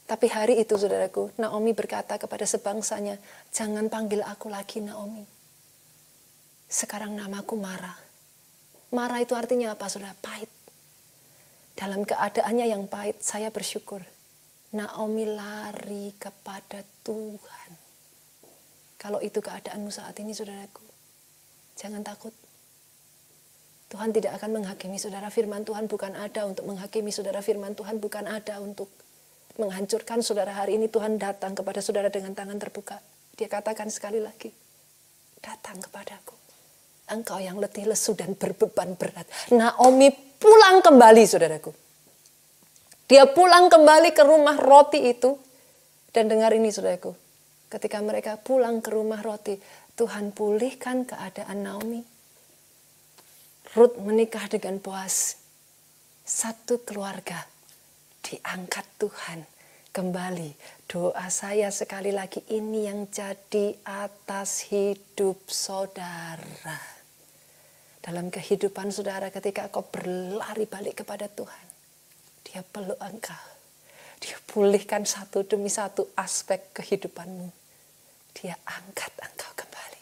Tapi hari itu, saudaraku, Naomi berkata kepada sebangsanya, jangan panggil aku lagi Naomi. Sekarang namaku Mara. Mara itu artinya apa, saudara? Pahit. Dalam keadaannya yang pahit, saya bersyukur. Naomi lari kepada Tuhan. Kalau itu keadaanmu saat ini, saudaraku, jangan takut. Tuhan tidak akan menghakimi saudara. Firman Tuhan bukan ada untuk menghakimi saudara. Firman Tuhan bukan ada untuk menghancurkan saudara. Hari ini Tuhan datang kepada saudara dengan tangan terbuka. Dia katakan sekali lagi, datang kepadaku. Engkau yang letih lesu dan berbeban berat. Naomi pulang kembali, saudaraku. Dia pulang kembali ke rumah roti itu. Dan dengar ini, saudaraku. Ketika mereka pulang ke rumah roti, Tuhan pulihkan keadaan Naomi. Rut menikah dengan Boaz. Satu keluarga diangkat Tuhan kembali. Doa saya sekali lagi, ini yang jadi atas hidup saudara. Dalam kehidupan saudara ketika kau berlari balik kepada Tuhan, dia peluk engkau. Dia pulihkan satu demi satu aspek kehidupanmu. Dia angkat engkau kembali.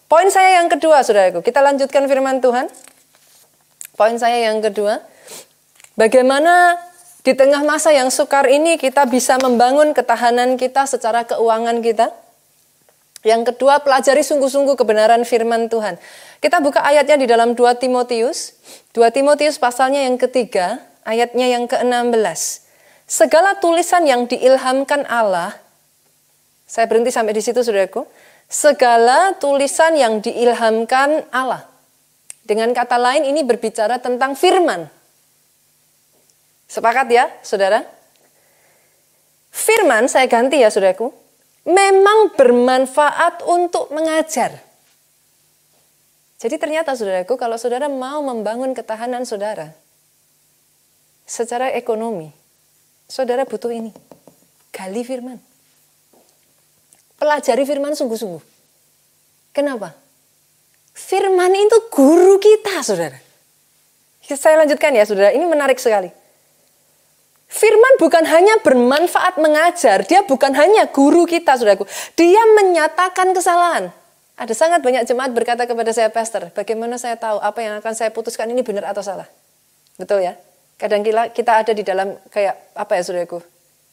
Poin saya yang kedua, saudaraku. Kita lanjutkan firman Tuhan. Poin saya yang kedua. Bagaimana di tengah masa yang sukar ini kita bisa membangun ketahanan kita secara keuangan kita. Yang kedua, pelajari sungguh-sungguh kebenaran firman Tuhan. Kita buka ayatnya di dalam 2 Timotius. 2 Timotius pasalnya yang ketiga, ayatnya yang ke-16. Segala tulisan yang diilhamkan Allah, saya berhenti sampai di situ, saudaraku. Segala tulisan yang diilhamkan Allah. Dengan kata lain, ini berbicara tentang firman. Sepakat ya, saudara? Firman, saya ganti ya, saudaraku. Memang bermanfaat untuk mengajar. Jadi ternyata, saudaraku, kalau saudara mau membangun ketahanan saudara, secara ekonomi, saudara butuh ini. Gali firman. Pelajari firman sungguh-sungguh. Kenapa? Firman itu guru kita, saudara. Saya lanjutkan ya, saudara. Ini menarik sekali. Firman bukan hanya bermanfaat mengajar. Dia bukan hanya guru kita, saudaraku. Dia menyatakan kesalahan. Ada sangat banyak jemaat berkata kepada saya, Pastor, bagaimana saya tahu apa yang akan saya putuskan ini benar atau salah? Betul ya? Kadang kita ada di dalam kayak apa ya, saudaraku?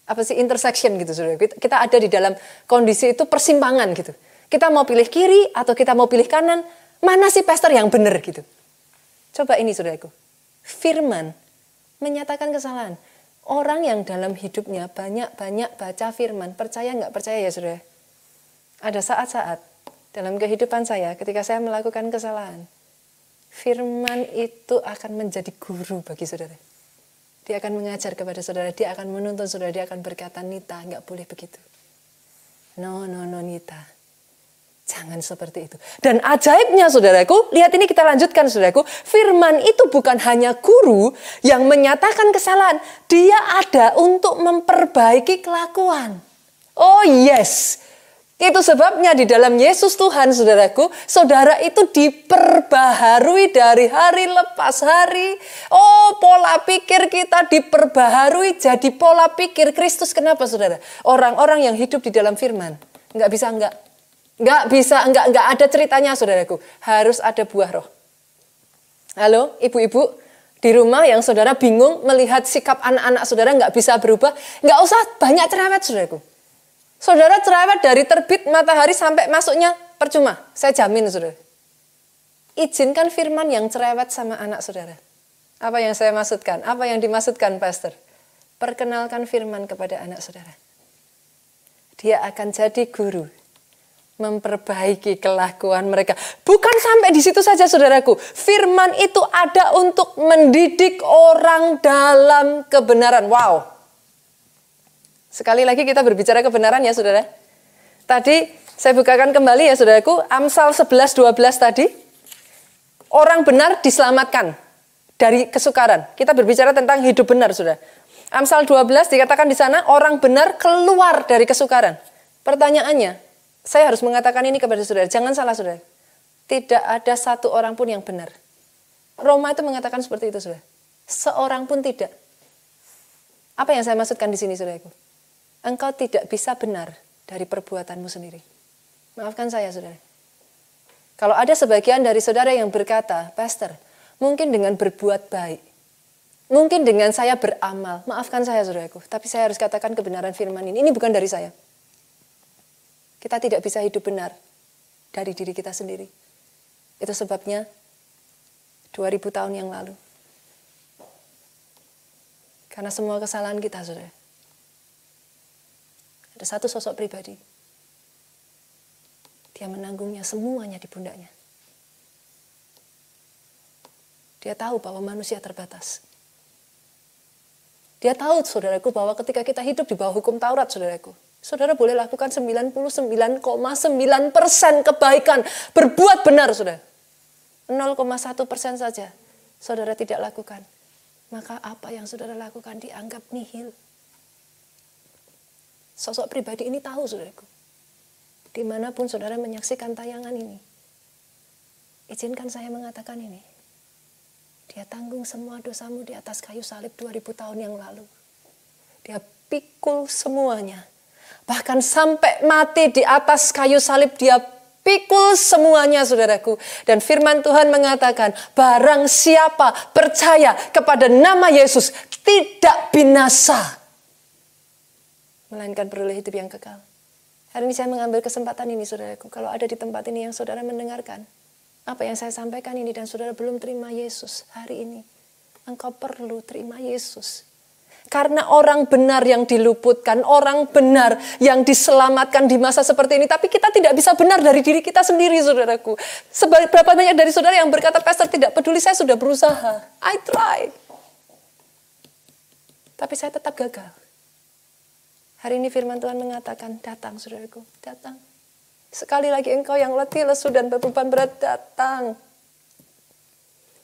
Apa sih intersection gitu, saudara. Kita ada di dalam kondisi itu persimpangan gitu. Kita mau pilih kiri atau kita mau pilih kanan, mana sih pastor yang benar gitu. Coba ini, saudaraku. Firman menyatakan kesalahan. Orang yang dalam hidupnya banyak baca firman, percaya nggak percaya ya, saudara. Ada saat-saat dalam kehidupan saya ketika saya melakukan kesalahan, firman itu akan menjadi guru bagi saudara. Dia akan mengajar kepada saudara, dia akan menuntun saudara, dia akan berkata, Nita, nggak boleh begitu. No, Nita. Jangan seperti itu. Dan ajaibnya, saudaraku, lihat ini kita lanjutkan, saudaraku. Firman itu bukan hanya guru yang menyatakan kesalahan. Dia ada untuk memperbaiki kelakuan. Oh yes. Itu sebabnya di dalam Yesus Tuhan, saudaraku, saudara itu diperbaharui dari hari lepas hari. Oh, pola pikir kita diperbaharui jadi pola pikir Kristus. Kenapa, saudara? Orang-orang yang hidup di dalam firman, nggak ada ceritanya, saudaraku. Harus ada buah roh. Halo, ibu-ibu, Di rumah yang saudara bingung melihat sikap anak-anak saudara nggak bisa berubah, nggak usah banyak cerewet saudaraku. Saudara cerewet dari terbit matahari sampai masuknya percuma, saya jamin saudara. Izinkan firman yang cerewet sama anak saudara. Apa yang saya maksudkan? Apa yang dimaksudkan pastor? Perkenalkan firman kepada anak saudara. Dia akan jadi guru. Memperbaiki kelakuan mereka. Bukan sampai di situ saja saudaraku. Firman itu ada untuk mendidik orang dalam kebenaran. Wow. Sekali lagi kita berbicara kebenaran ya saudara. Tadi saya bukakan kembali ya saudaraku. Amsal 11:12 tadi. Orang benar diselamatkan dari kesukaran. Kita berbicara tentang hidup benar saudara. Amsal 12 dikatakan di sana orang benar keluar dari kesukaran. Pertanyaannya. Saya harus mengatakan ini kepada saudara, jangan salah saudara. Tidak ada satu orang pun yang benar. Roma itu mengatakan seperti itu saudara. Seorang pun tidak. Apa yang saya maksudkan di sini saudaraku? Engkau tidak bisa benar dari perbuatanmu sendiri. Maafkan saya saudara. Kalau ada sebagian dari saudara yang berkata, pastor, mungkin dengan berbuat baik. Mungkin dengan saya beramal. Maafkan saya saudaraku. Tapi saya harus katakan kebenaran firman ini. Ini bukan dari saya. Kita tidak bisa hidup benar dari diri kita sendiri. Itu sebabnya 2000 tahun yang lalu. Karena semua kesalahan kita, saudara. Ada satu sosok pribadi. Dia menanggungnya semuanya di pundaknya. Dia tahu bahwa manusia terbatas. Dia tahu, saudaraku, bahwa ketika kita hidup di bawah hukum Taurat, saudaraku, saudara boleh lakukan 99,9% kebaikan. Berbuat benar, saudara. 0,1% saja saudara tidak lakukan. Maka apa yang saudara lakukan dianggap nihil. Sosok pribadi ini tahu, saudaraku. Dimanapun saudara menyaksikan tayangan ini. Izinkan saya mengatakan ini. Dia tanggung semua dosamu di atas kayu salib 2000 tahun yang lalu. Dia pikul semuanya. Bahkan sampai mati di atas kayu salib dia pikul semuanya saudaraku. Dan firman Tuhan mengatakan barang siapa percaya kepada nama Yesus tidak binasa. Melainkan beroleh hidup yang kekal. Hari ini saya mengambil kesempatan ini saudaraku. Kalau ada di tempat ini yang saudara mendengarkan. Apa yang saya sampaikan ini dan saudara belum terima Yesus hari ini. Engkau perlu terima Yesus. Karena orang benar yang diluputkan, orang benar yang diselamatkan di masa seperti ini. Tapi kita tidak bisa benar dari diri kita sendiri, saudaraku. Berapa banyak dari saudara yang berkata, pastor tidak peduli, saya sudah berusaha. I try. Tapi saya tetap gagal. Hari ini firman Tuhan mengatakan, datang saudaraku, datang. Sekali lagi engkau yang letih, lesu dan beban berat, datang.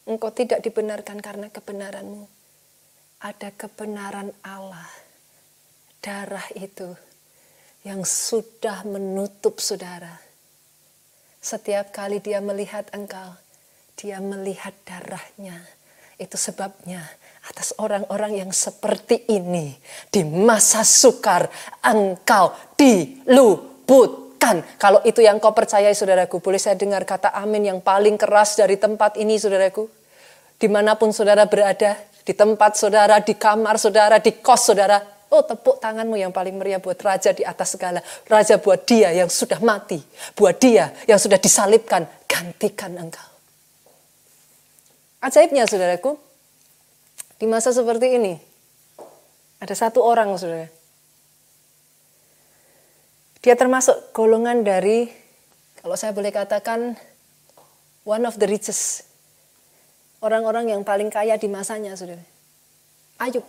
Engkau tidak dibenarkan karena kebenaranmu. Ada kebenaran Allah, darah itu yang sudah menutup saudara. Setiap kali dia melihat engkau, dia melihat darahnya. Itu sebabnya atas orang-orang yang seperti ini, di masa sukar engkau diluputkan. Kalau itu yang kau percayai saudaraku, boleh saya dengar kata amin yang paling keras dari tempat ini saudaraku. Dimanapun saudara berada, di tempat saudara, di kamar saudara, di kos saudara. Oh, tepuk tanganmu yang paling meriah buat Raja di atas segala. Raja buat dia yang sudah mati. Buat dia yang sudah disalibkan. Gantikan engkau. Ajaibnya saudaraku. Di masa seperti ini. Ada satu orang saudara. Dia termasuk golongan dari, kalau saya boleh katakan, one of the richest. Orang-orang yang paling kaya di masanya, saudara. Ayub.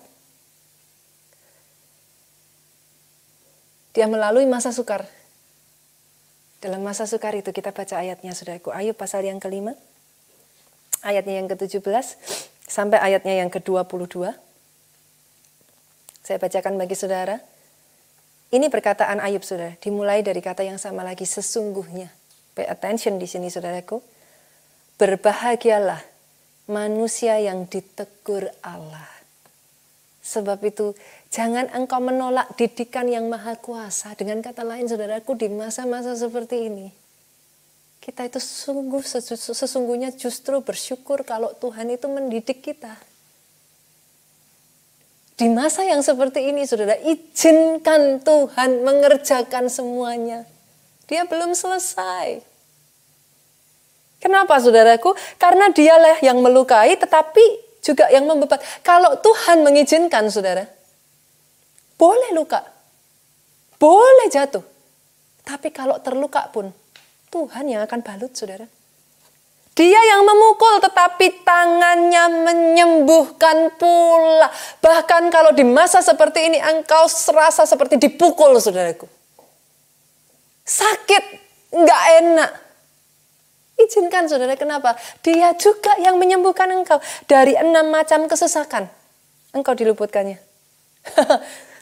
Dia melalui masa sukar. Dalam masa sukar itu kita baca ayatnya, saudaraku. Ayub pasal yang kelima. Ayatnya yang ke-17. Sampai ayatnya yang ke-22. Saya bacakan bagi saudara. Ini perkataan Ayub, saudara. Dimulai dari kata yang sama lagi, sesungguhnya. Pay attention di sini, saudaraku. Berbahagialah manusia yang ditegur Allah. Sebab itu jangan engkau menolak didikan yang maha kuasa. Dengan kata lain saudaraku, di masa-masa seperti ini kita itu sesungguhnya justru bersyukur kalau Tuhan itu mendidik kita. Di masa yang seperti ini, saudara, izinkan Tuhan mengerjakan semuanya. Dia belum selesai. Kenapa, saudaraku? Karena dialah yang melukai, tetapi juga yang membebat. Kalau Tuhan mengizinkan, saudara, boleh luka, boleh jatuh. Tapi kalau terluka pun, Tuhan yang akan balut, saudara. Dia yang memukul, tetapi tangannya menyembuhkan pula. Bahkan kalau di masa seperti ini engkau serasa seperti dipukul, saudaraku. Sakit, nggak enak. Izinkan, saudara, kenapa? Dia juga yang menyembuhkan engkau. Dari 6 macam kesesakan, engkau diluputkannya.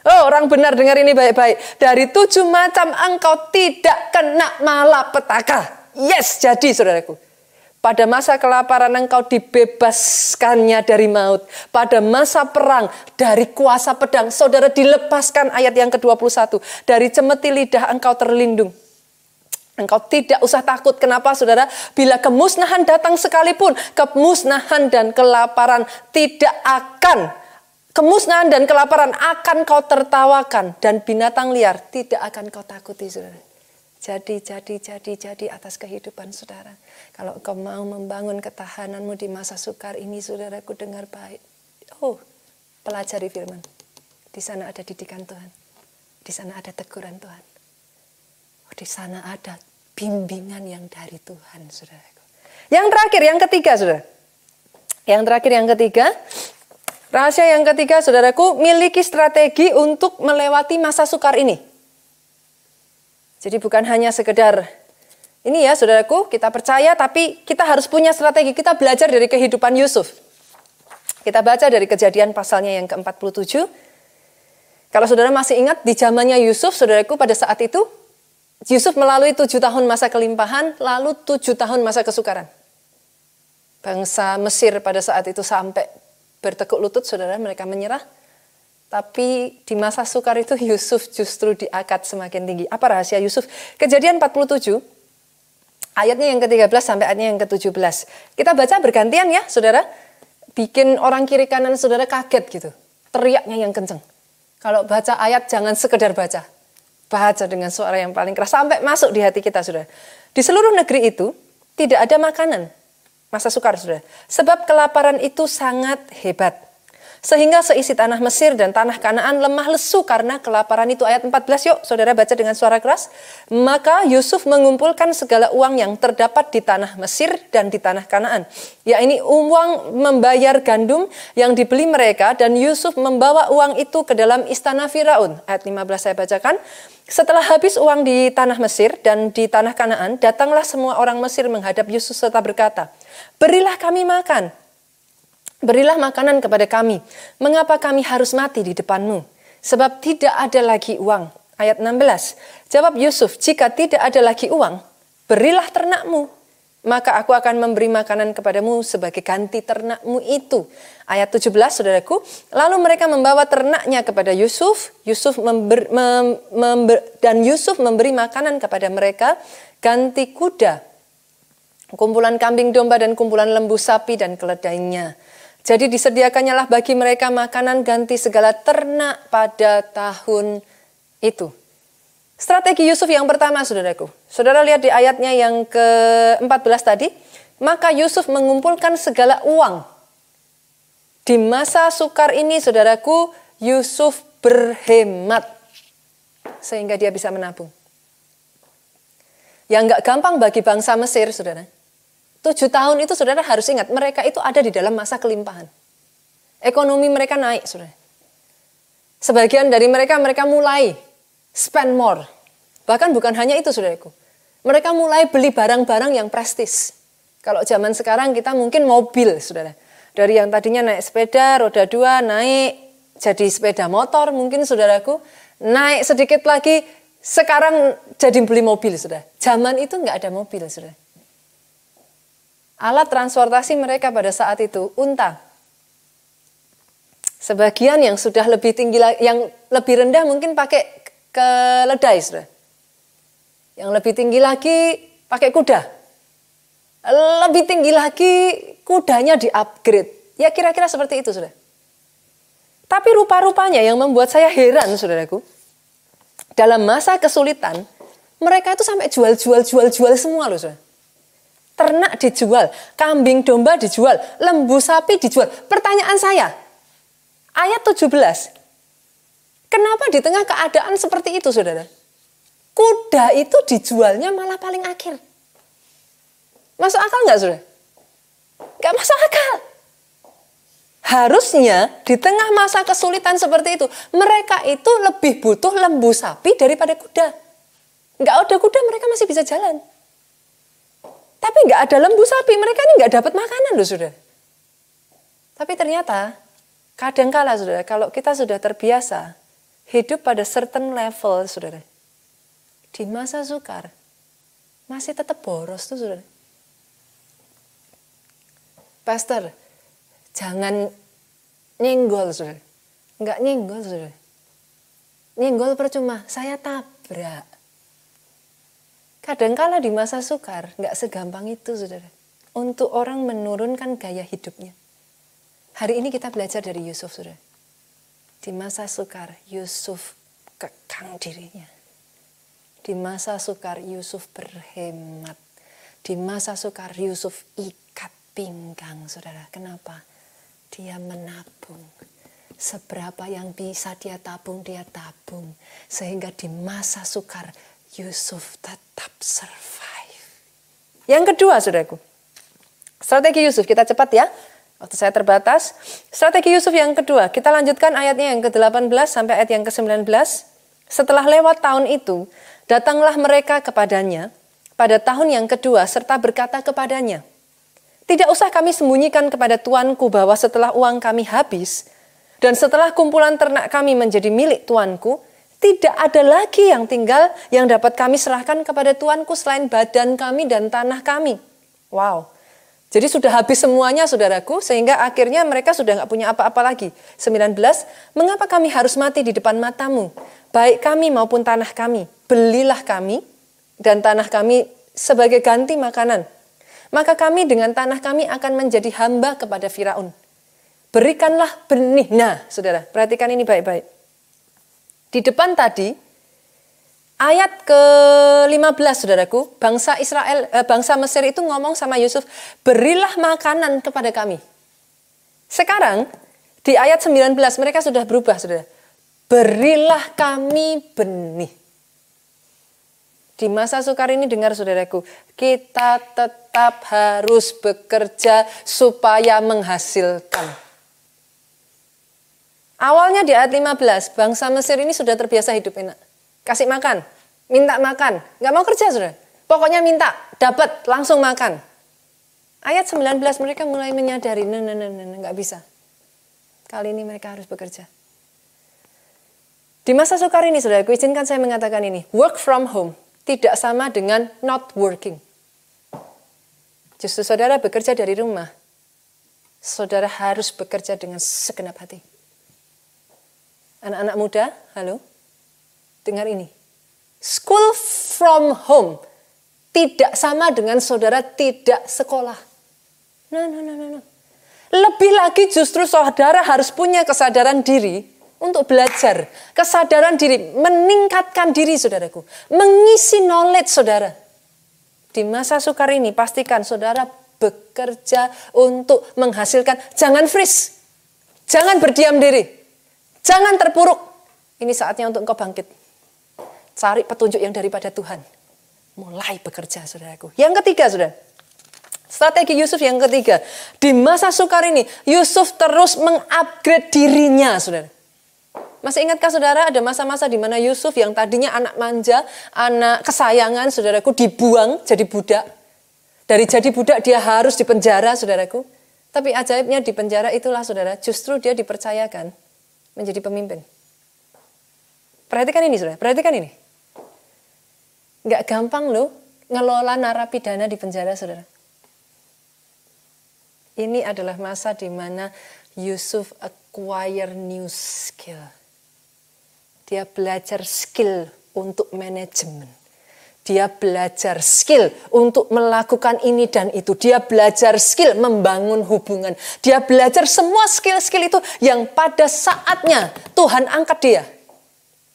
Oh, orang benar dengar ini baik-baik. Dari 7 macam engkau tidak kena malapetaka. Yes, jadi, saudaraku. Pada masa kelaparan engkau dibebaskannya dari maut. Pada masa perang dari kuasa pedang. Saudara dilepaskan, ayat yang ke-21. Dari cemeti lidah engkau terlindung. Engkau tidak usah takut. Kenapa, saudara? Bila kemusnahan datang sekalipun, kemusnahan dan kelaparan tidak akan. Kemusnahan dan kelaparan akan kau tertawakan. Dan binatang liar tidak akan kau takuti, saudara. Jadi atas kehidupan saudara. Kalau kau mau membangun ketahananmu di masa sukar ini, saudaraku, dengar baik. Oh, pelajari firman. Di sana ada didikan Tuhan. Di sana ada teguran Tuhan. Oh, di sana ada bimbingan yang dari Tuhan, saudaraku. Yang terakhir, yang ketiga, saudara. Yang terakhir, yang ketiga. Rahasia yang ketiga, saudaraku, miliki strategi untuk melewati masa sukar ini. Jadi bukan hanya sekedar ini ya, saudaraku, kita percaya, tapi kita harus punya strategi. Kita belajar dari kehidupan Yusuf. Kita baca dari Kejadian pasalnya yang ke-47. Kalau saudara masih ingat, di zamannya Yusuf, saudaraku, pada saat itu, Yusuf melalui 7 tahun masa kelimpahan, lalu 7 tahun masa kesukaran. Bangsa Mesir pada saat itu sampai bertekuk lutut, saudara, mereka menyerah. Tapi di masa sukar itu Yusuf justru diangkat semakin tinggi. Apa rahasia Yusuf? Kejadian 47, ayatnya yang ke-13 sampai ayatnya yang ke-17. Kita baca bergantian ya, saudara. Bikin orang kiri kanan saudara kaget gitu. Teriaknya yang kenceng. Kalau baca ayat jangan sekedar baca. Baca dengan suara yang paling keras sampai masuk di hati kita, saudara. Di seluruh negeri itu tidak ada makanan. Masa sukar, saudara. Sebab kelaparan itu sangat hebat. Sehingga seisi tanah Mesir dan tanah Kanaan lemah lesu karena kelaparan itu. Ayat 14, yuk saudara baca dengan suara keras. Maka Yusuf mengumpulkan segala uang yang terdapat di tanah Mesir dan di tanah Kanaan. Ya, ini uang membayar gandum yang dibeli mereka, dan Yusuf membawa uang itu ke dalam istana Firaun. Ayat 15 saya bacakan. Setelah habis uang di tanah Mesir dan di tanah Kanaan, datanglah semua orang Mesir menghadap Yusuf serta berkata, "Berilah kami makan. Berilah makanan kepada kami. Mengapa kami harus mati di depanmu? Sebab tidak ada lagi uang." Ayat 16. Jawab Yusuf, "Jika tidak ada lagi uang, berilah ternakmu. Maka aku akan memberi makanan kepadamu sebagai ganti ternakmu itu." Ayat 17, saudaraku. Lalu mereka membawa ternaknya kepada Yusuf. Yusuf memberi makanan kepada mereka, ganti kuda, kumpulan kambing domba dan kumpulan lembu sapi dan keledainya. Jadi disediakannya lah bagi mereka makanan ganti segala ternak pada tahun itu. Strategi Yusuf yang pertama, saudaraku. Saudara lihat di ayatnya yang ke-14 tadi. Maka Yusuf mengumpulkan segala uang. Di masa sukar ini, saudaraku, Yusuf berhemat. Sehingga dia bisa menabung. Yang gak gampang bagi bangsa Mesir, saudara. 7 tahun itu saudara harus ingat, mereka itu ada di dalam masa kelimpahan. Ekonomi mereka naik, saudara. Sebagian dari mereka mulai spend more. Bahkan bukan hanya itu, saudaraku. Mereka mulai beli barang-barang yang prestis. Kalau zaman sekarang kita mungkin mobil, saudara. Dari yang tadinya naik sepeda, roda 2, naik jadi sepeda motor mungkin, saudaraku. Naik sedikit lagi, sekarang jadi beli mobil, saudara. Zaman itu nggak ada mobil, saudara. Alat transportasi mereka pada saat itu unta. Sebagian yang sudah lebih tinggi, yang lebih rendah mungkin pakai keledai, saudara. Yang lebih tinggi lagi pakai kuda. Lebih tinggi lagi kudanya di-upgrade. Ya kira-kira seperti itu, saudara. Tapi rupa-rupanya yang membuat saya heran, saudaraku, dalam masa kesulitan, mereka itu sampai jual semua loh, saudara. Ternak dijual, kambing domba dijual, lembu sapi dijual. Pertanyaan saya, ayat 17, kenapa di tengah keadaan seperti itu, saudara? Kuda itu dijualnya malah paling akhir. Masuk akal nggak, saudara? Nggak masuk akal. Harusnya di tengah masa kesulitan seperti itu, mereka itu lebih butuh lembu sapi daripada kuda. Nggak ada kuda, mereka masih bisa jalan. Tapi nggak ada lembu sapi, mereka ini nggak dapat makanan loh, saudara. Tapi ternyata, kadangkala, saudara, kalau kita sudah terbiasa hidup pada certain level, saudara, di masa sukar, masih tetap boros tuh, saudara. Pastor, jangan nyenggol, saudara. Nggak nyenggol, saudara. Nyenggol percuma, saya tabrak. Kadangkala di masa sukar, nggak segampang itu, saudara. Untuk orang menurunkan gaya hidupnya. Hari ini kita belajar dari Yusuf, saudara. Di masa sukar, Yusuf kekang dirinya. Di masa sukar, Yusuf berhemat. Di masa sukar, Yusuf ikat pinggang, saudara. Kenapa? Dia menabung. Seberapa yang bisa dia tabung, dia tabung. Sehingga di masa sukar, Yusuf tetap survive. Yang kedua, saudaraku. Strategi Yusuf, kita cepat ya. Waktu saya terbatas. Strategi Yusuf yang kedua, kita lanjutkan ayatnya yang ke-18 sampai ayat yang ke-19. Setelah lewat tahun itu, datanglah mereka kepadanya pada tahun yang kedua serta berkata kepadanya, tidak usah kami sembunyikan kepada tuanku bahwa setelah uang kami habis dan setelah kumpulan ternak kami menjadi milik tuanku, tidak ada lagi yang tinggal yang dapat kami serahkan kepada tuanku selain badan kami dan tanah kami. Wow. Jadi sudah habis semuanya, saudaraku, sehingga akhirnya mereka sudah nggak punya apa-apa lagi. 19, mengapa kami harus mati di depan matamu? Baik kami maupun tanah kami, belilah kami dan tanah kami sebagai ganti makanan. Maka kami dengan tanah kami akan menjadi hamba kepada Firaun. Berikanlah benih. Nah, saudara, perhatikan ini baik-baik. Di depan tadi, ayat ke-15, saudaraku, bangsa Mesir itu ngomong sama Yusuf, berilah makanan kepada kami. Sekarang, di ayat 19, mereka sudah berubah, saudara. Berilah kami benih. Di masa sukar ini, dengar saudaraku, kita tetap harus bekerja supaya menghasilkan. Awalnya di ayat 15, bangsa Mesir ini sudah terbiasa hidup enak. Kasih makan, minta makan. Nggak mau kerja, saudara. Pokoknya minta, dapat, langsung makan. Ayat 19 mereka mulai menyadari, nggak bisa. Kali ini mereka harus bekerja. Di masa sukar ini, saudara, izinkan saya mengatakan ini. Work from home tidak sama dengan not working. Justru saudara bekerja dari rumah. Saudara harus bekerja dengan segenap hati. Anak-anak muda, halo, dengar ini. School from home tidak sama dengan saudara tidak sekolah. No. Lebih lagi justru saudara harus punya kesadaran diri untuk belajar. Kesadaran diri, meningkatkan diri saudaraku. Mengisi knowledge saudara. Di masa sukar ini pastikan saudara bekerja untuk menghasilkan. Jangan freeze. Jangan berdiam diri. Jangan terpuruk. Ini saatnya untuk engkau bangkit. Cari petunjuk yang daripada Tuhan. Mulai bekerja, saudaraku. Yang ketiga, saudara. Strategi Yusuf yang ketiga. Di masa sukar ini, Yusuf terus mengupgrade dirinya, saudara. Masih ingatkah saudara ada masa-masa di mana Yusuf yang tadinya anak manja, anak kesayangan, saudaraku, dibuang jadi budak. Dari jadi budak dia harus dipenjara, saudaraku. Tapi ajaibnya di penjara itulah, saudara, justru dia dipercayakan menjadi pemimpin. Perhatikan ini, saudara. Perhatikan ini. Nggak gampang loh ngelola narapidana di penjara, saudara. Ini adalah masa di mana Yusuf acquire new skill. Dia belajar skill untuk manajemen. Dia belajar skill untuk melakukan ini dan itu. Dia belajar skill membangun hubungan. Dia belajar semua skill-skill itu yang pada saatnya Tuhan angkat dia.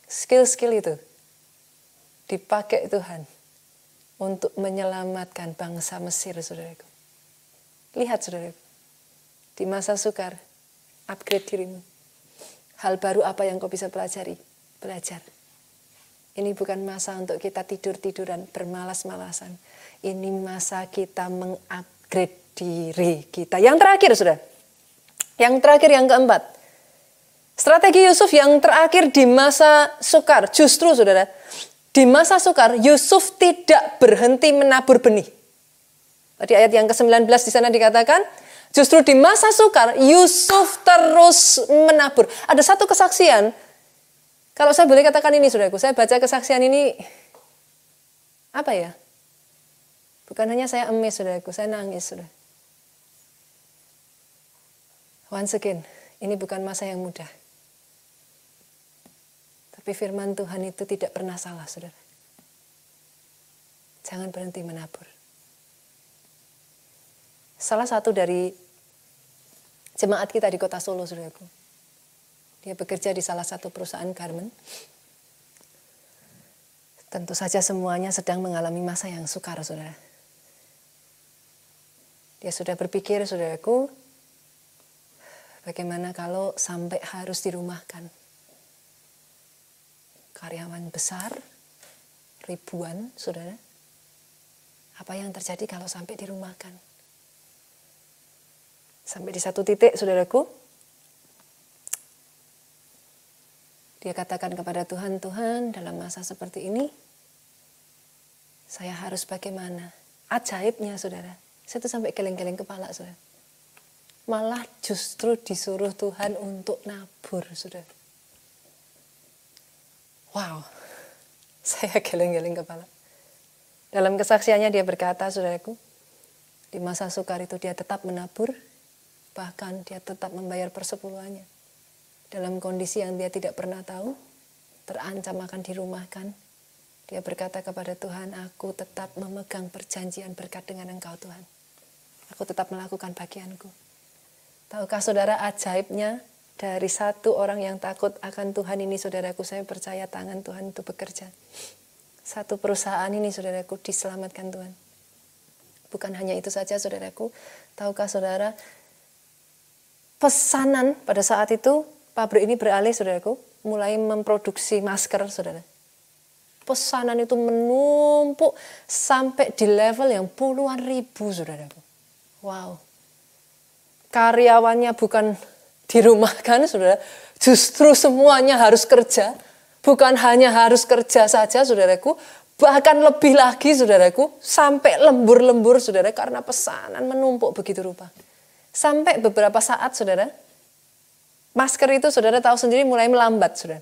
Skill-skill itu dipakai Tuhan untuk menyelamatkan bangsa Mesir, saudaraku. Lihat, saudaraku. Di masa sukar, upgrade dirimu. Hal baru apa yang kau bisa pelajari? Belajar. Ini bukan masa untuk kita tidur-tiduran, bermalas-malasan. Ini masa kita mengupgrade diri kita. Yang terakhir, saudara. Yang terakhir, yang keempat. Strategi Yusuf yang terakhir di masa sukar. Justru, saudara, di masa sukar, Yusuf tidak berhenti menabur benih. Tadi ayat yang ke-19 di sana dikatakan, justru di masa sukar, Yusuf terus menabur. Ada satu kesaksian. Kalau saya boleh katakan ini, saudaraku, saya baca kesaksian ini, apa ya? Bukan hanya saya amazed, saudaraku, saya nangis, saudara. Once again, ini bukan masa yang mudah. Tapi firman Tuhan itu tidak pernah salah, saudara. Jangan berhenti menabur. Salah satu dari jemaat kita di kota Solo, saudaraku. Dia bekerja di salah satu perusahaan garment. Tentu saja semuanya sedang mengalami masa yang sukar, saudara. Dia sudah berpikir, saudaraku, bagaimana kalau sampai harus dirumahkan. Karyawan besar, ribuan, saudara. Apa yang terjadi kalau sampai dirumahkan? Sampai di satu titik, saudaraku, dia katakan kepada Tuhan, Tuhan, dalam masa seperti ini, saya harus bagaimana? Ajaibnya, saudara. Saya tuh sampai geleng-geleng kepala, saudara. Malah justru disuruh Tuhan untuk nabur, saudara. Wow, saya geleng-geleng kepala. Dalam kesaksiannya dia berkata, saudaraku, di masa sukar itu dia tetap menabur, bahkan dia tetap membayar persepuluhannya. Dalam kondisi yang dia tidak pernah tahu, terancam akan dirumahkan. Dia berkata kepada Tuhan, aku tetap memegang perjanjian berkat dengan Engkau, Tuhan. Aku tetap melakukan bagianku. Tahukah saudara ajaibnya dari satu orang yang takut akan Tuhan ini, saudaraku, saya percaya tangan Tuhan itu bekerja. Satu perusahaan ini, saudaraku, diselamatkan Tuhan. Bukan hanya itu saja, saudaraku. Tahukah saudara, pesanan pada saat itu, pabrik ini beralih, saudaraku, mulai memproduksi masker, saudara. Pesanan itu menumpuk sampai di level yang puluhan ribu, saudaraku. Wow. Karyawannya bukan dirumahkan, saudara. Justru semuanya harus kerja. Bukan hanya harus kerja saja, saudaraku. Bahkan lebih lagi, saudaraku, sampai lembur-lembur, saudara, karena pesanan menumpuk begitu rupa. Sampai beberapa saat, saudara, masker itu, saudara tahu sendiri, mulai melambat, saudara.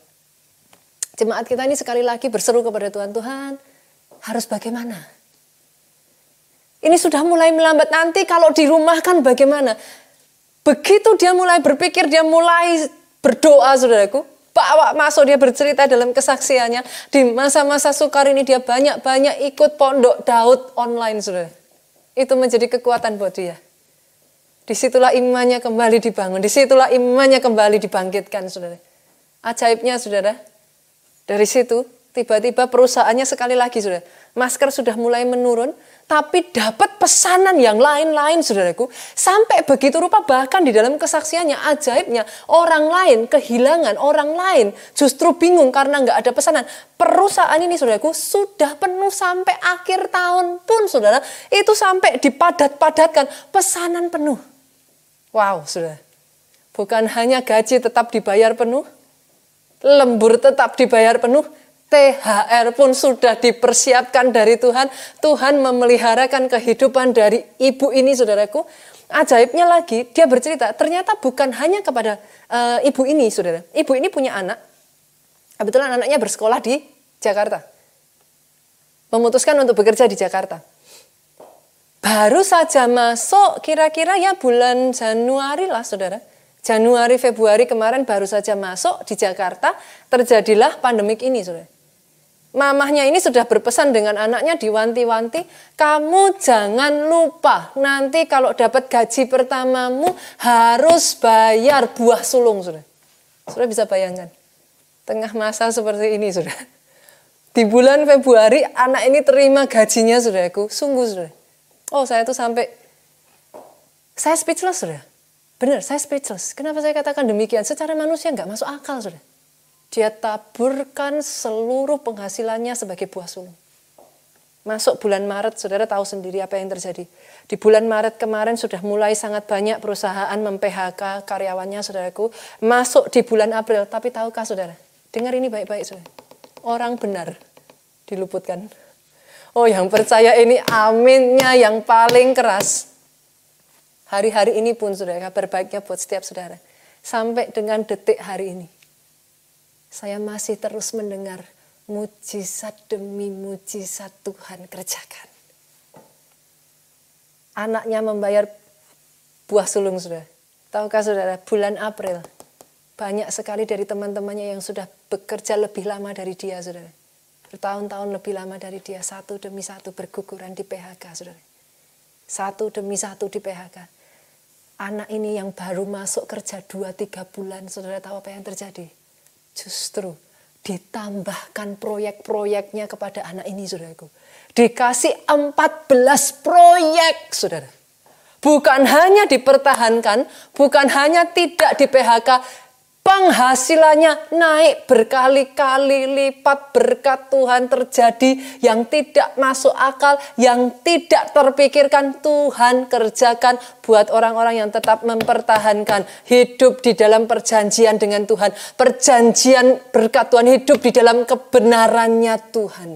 Jemaat kita ini sekali lagi berseru kepada Tuhan, Tuhan, harus bagaimana? Ini sudah mulai melambat, nanti kalau dirumahkan bagaimana? Begitu dia mulai berpikir, dia mulai berdoa, saudaraku. Pak masuk, dia bercerita dalam kesaksiannya, di masa-masa sukar ini dia banyak-banyak ikut pondok Daud online, saudara. Itu menjadi kekuatan buat dia. Disitulah imannya kembali dibangun, disitulah imannya kembali dibangkitkan, saudara. Ajaibnya, saudara, dari situ tiba-tiba perusahaannya sekali lagi, saudara, masker sudah mulai menurun, tapi dapat pesanan yang lain-lain, saudaraku. Sampai begitu rupa, bahkan di dalam kesaksiannya, ajaibnya, orang lain kehilangan, orang lain justru bingung karena nggak ada pesanan. Perusahaan ini, saudaraku, sudah penuh sampai akhir tahun pun, saudara, itu sampai dipadat-padatkan, pesanan penuh. Wow, saudara. Bukan hanya gaji tetap dibayar penuh, lembur tetap dibayar penuh, THR pun sudah dipersiapkan dari Tuhan. Tuhan memeliharakan kehidupan dari ibu ini, saudaraku. Ajaibnya lagi, dia bercerita, ternyata bukan hanya kepada ibu ini, saudara. Ibu ini punya anak, kebetulan anaknya bersekolah di Jakarta. Memutuskan untuk bekerja di Jakarta. Baru saja masuk kira-kira ya bulan Januari lah, saudara. Januari, Februari kemarin baru saja masuk di Jakarta, terjadilah pandemik ini, saudara. mamahnya ini sudah berpesan dengan anaknya, diwanti-wanti, kamu jangan lupa nanti kalau dapat gaji pertamamu harus bayar buah sulung. Sudah bisa bayangkan, tengah masa seperti ini sudah. Di bulan Februari anak ini terima gajinya saudaraku, sungguh sudah. Oh saya tuh sampai, saya speechless sudah. Benar, saya speechless. Kenapa saya katakan demikian? Secara manusia nggak masuk akal sudah. Dia taburkan seluruh penghasilannya sebagai buah sulung. Masuk bulan Maret, saudara tahu sendiri apa yang terjadi. Di bulan Maret kemarin sudah mulai sangat banyak perusahaan mem-PHK karyawannya, saudaraku. Masuk di bulan April, tapi tahukah saudara? Dengar ini baik-baik, saudara. Orang benar diluputkan. Oh, yang percaya ini aminnya yang paling keras. Hari-hari ini pun, saudara, kabar baiknya buat setiap saudara. Sampai dengan detik hari ini. Saya masih terus mendengar mujizat demi mujizat Tuhan kerjakan. Anaknya membayar buah sulung, saudara. Tahukah saudara, bulan April banyak sekali dari teman-temannya yang sudah bekerja lebih lama dari dia, saudara. Bertahun-tahun lebih lama dari dia, satu demi satu berguguran di PHK, saudara. Satu demi satu di PHK. Anak ini yang baru masuk kerja 2-3 bulan, saudara tahu apa yang terjadi? Justru ditambahkan proyek-proyeknya kepada anak ini, saudaraku. Dikasih 14 proyek, saudara. Bukan hanya dipertahankan, bukan hanya tidak di PHK, penghasilannya naik berkali-kali lipat. Berkat Tuhan terjadi yang tidak masuk akal, yang tidak terpikirkan, Tuhan kerjakan buat orang-orang yang tetap mempertahankan hidup di dalam perjanjian dengan Tuhan. Perjanjian berkat Tuhan, hidup di dalam kebenarannya Tuhan.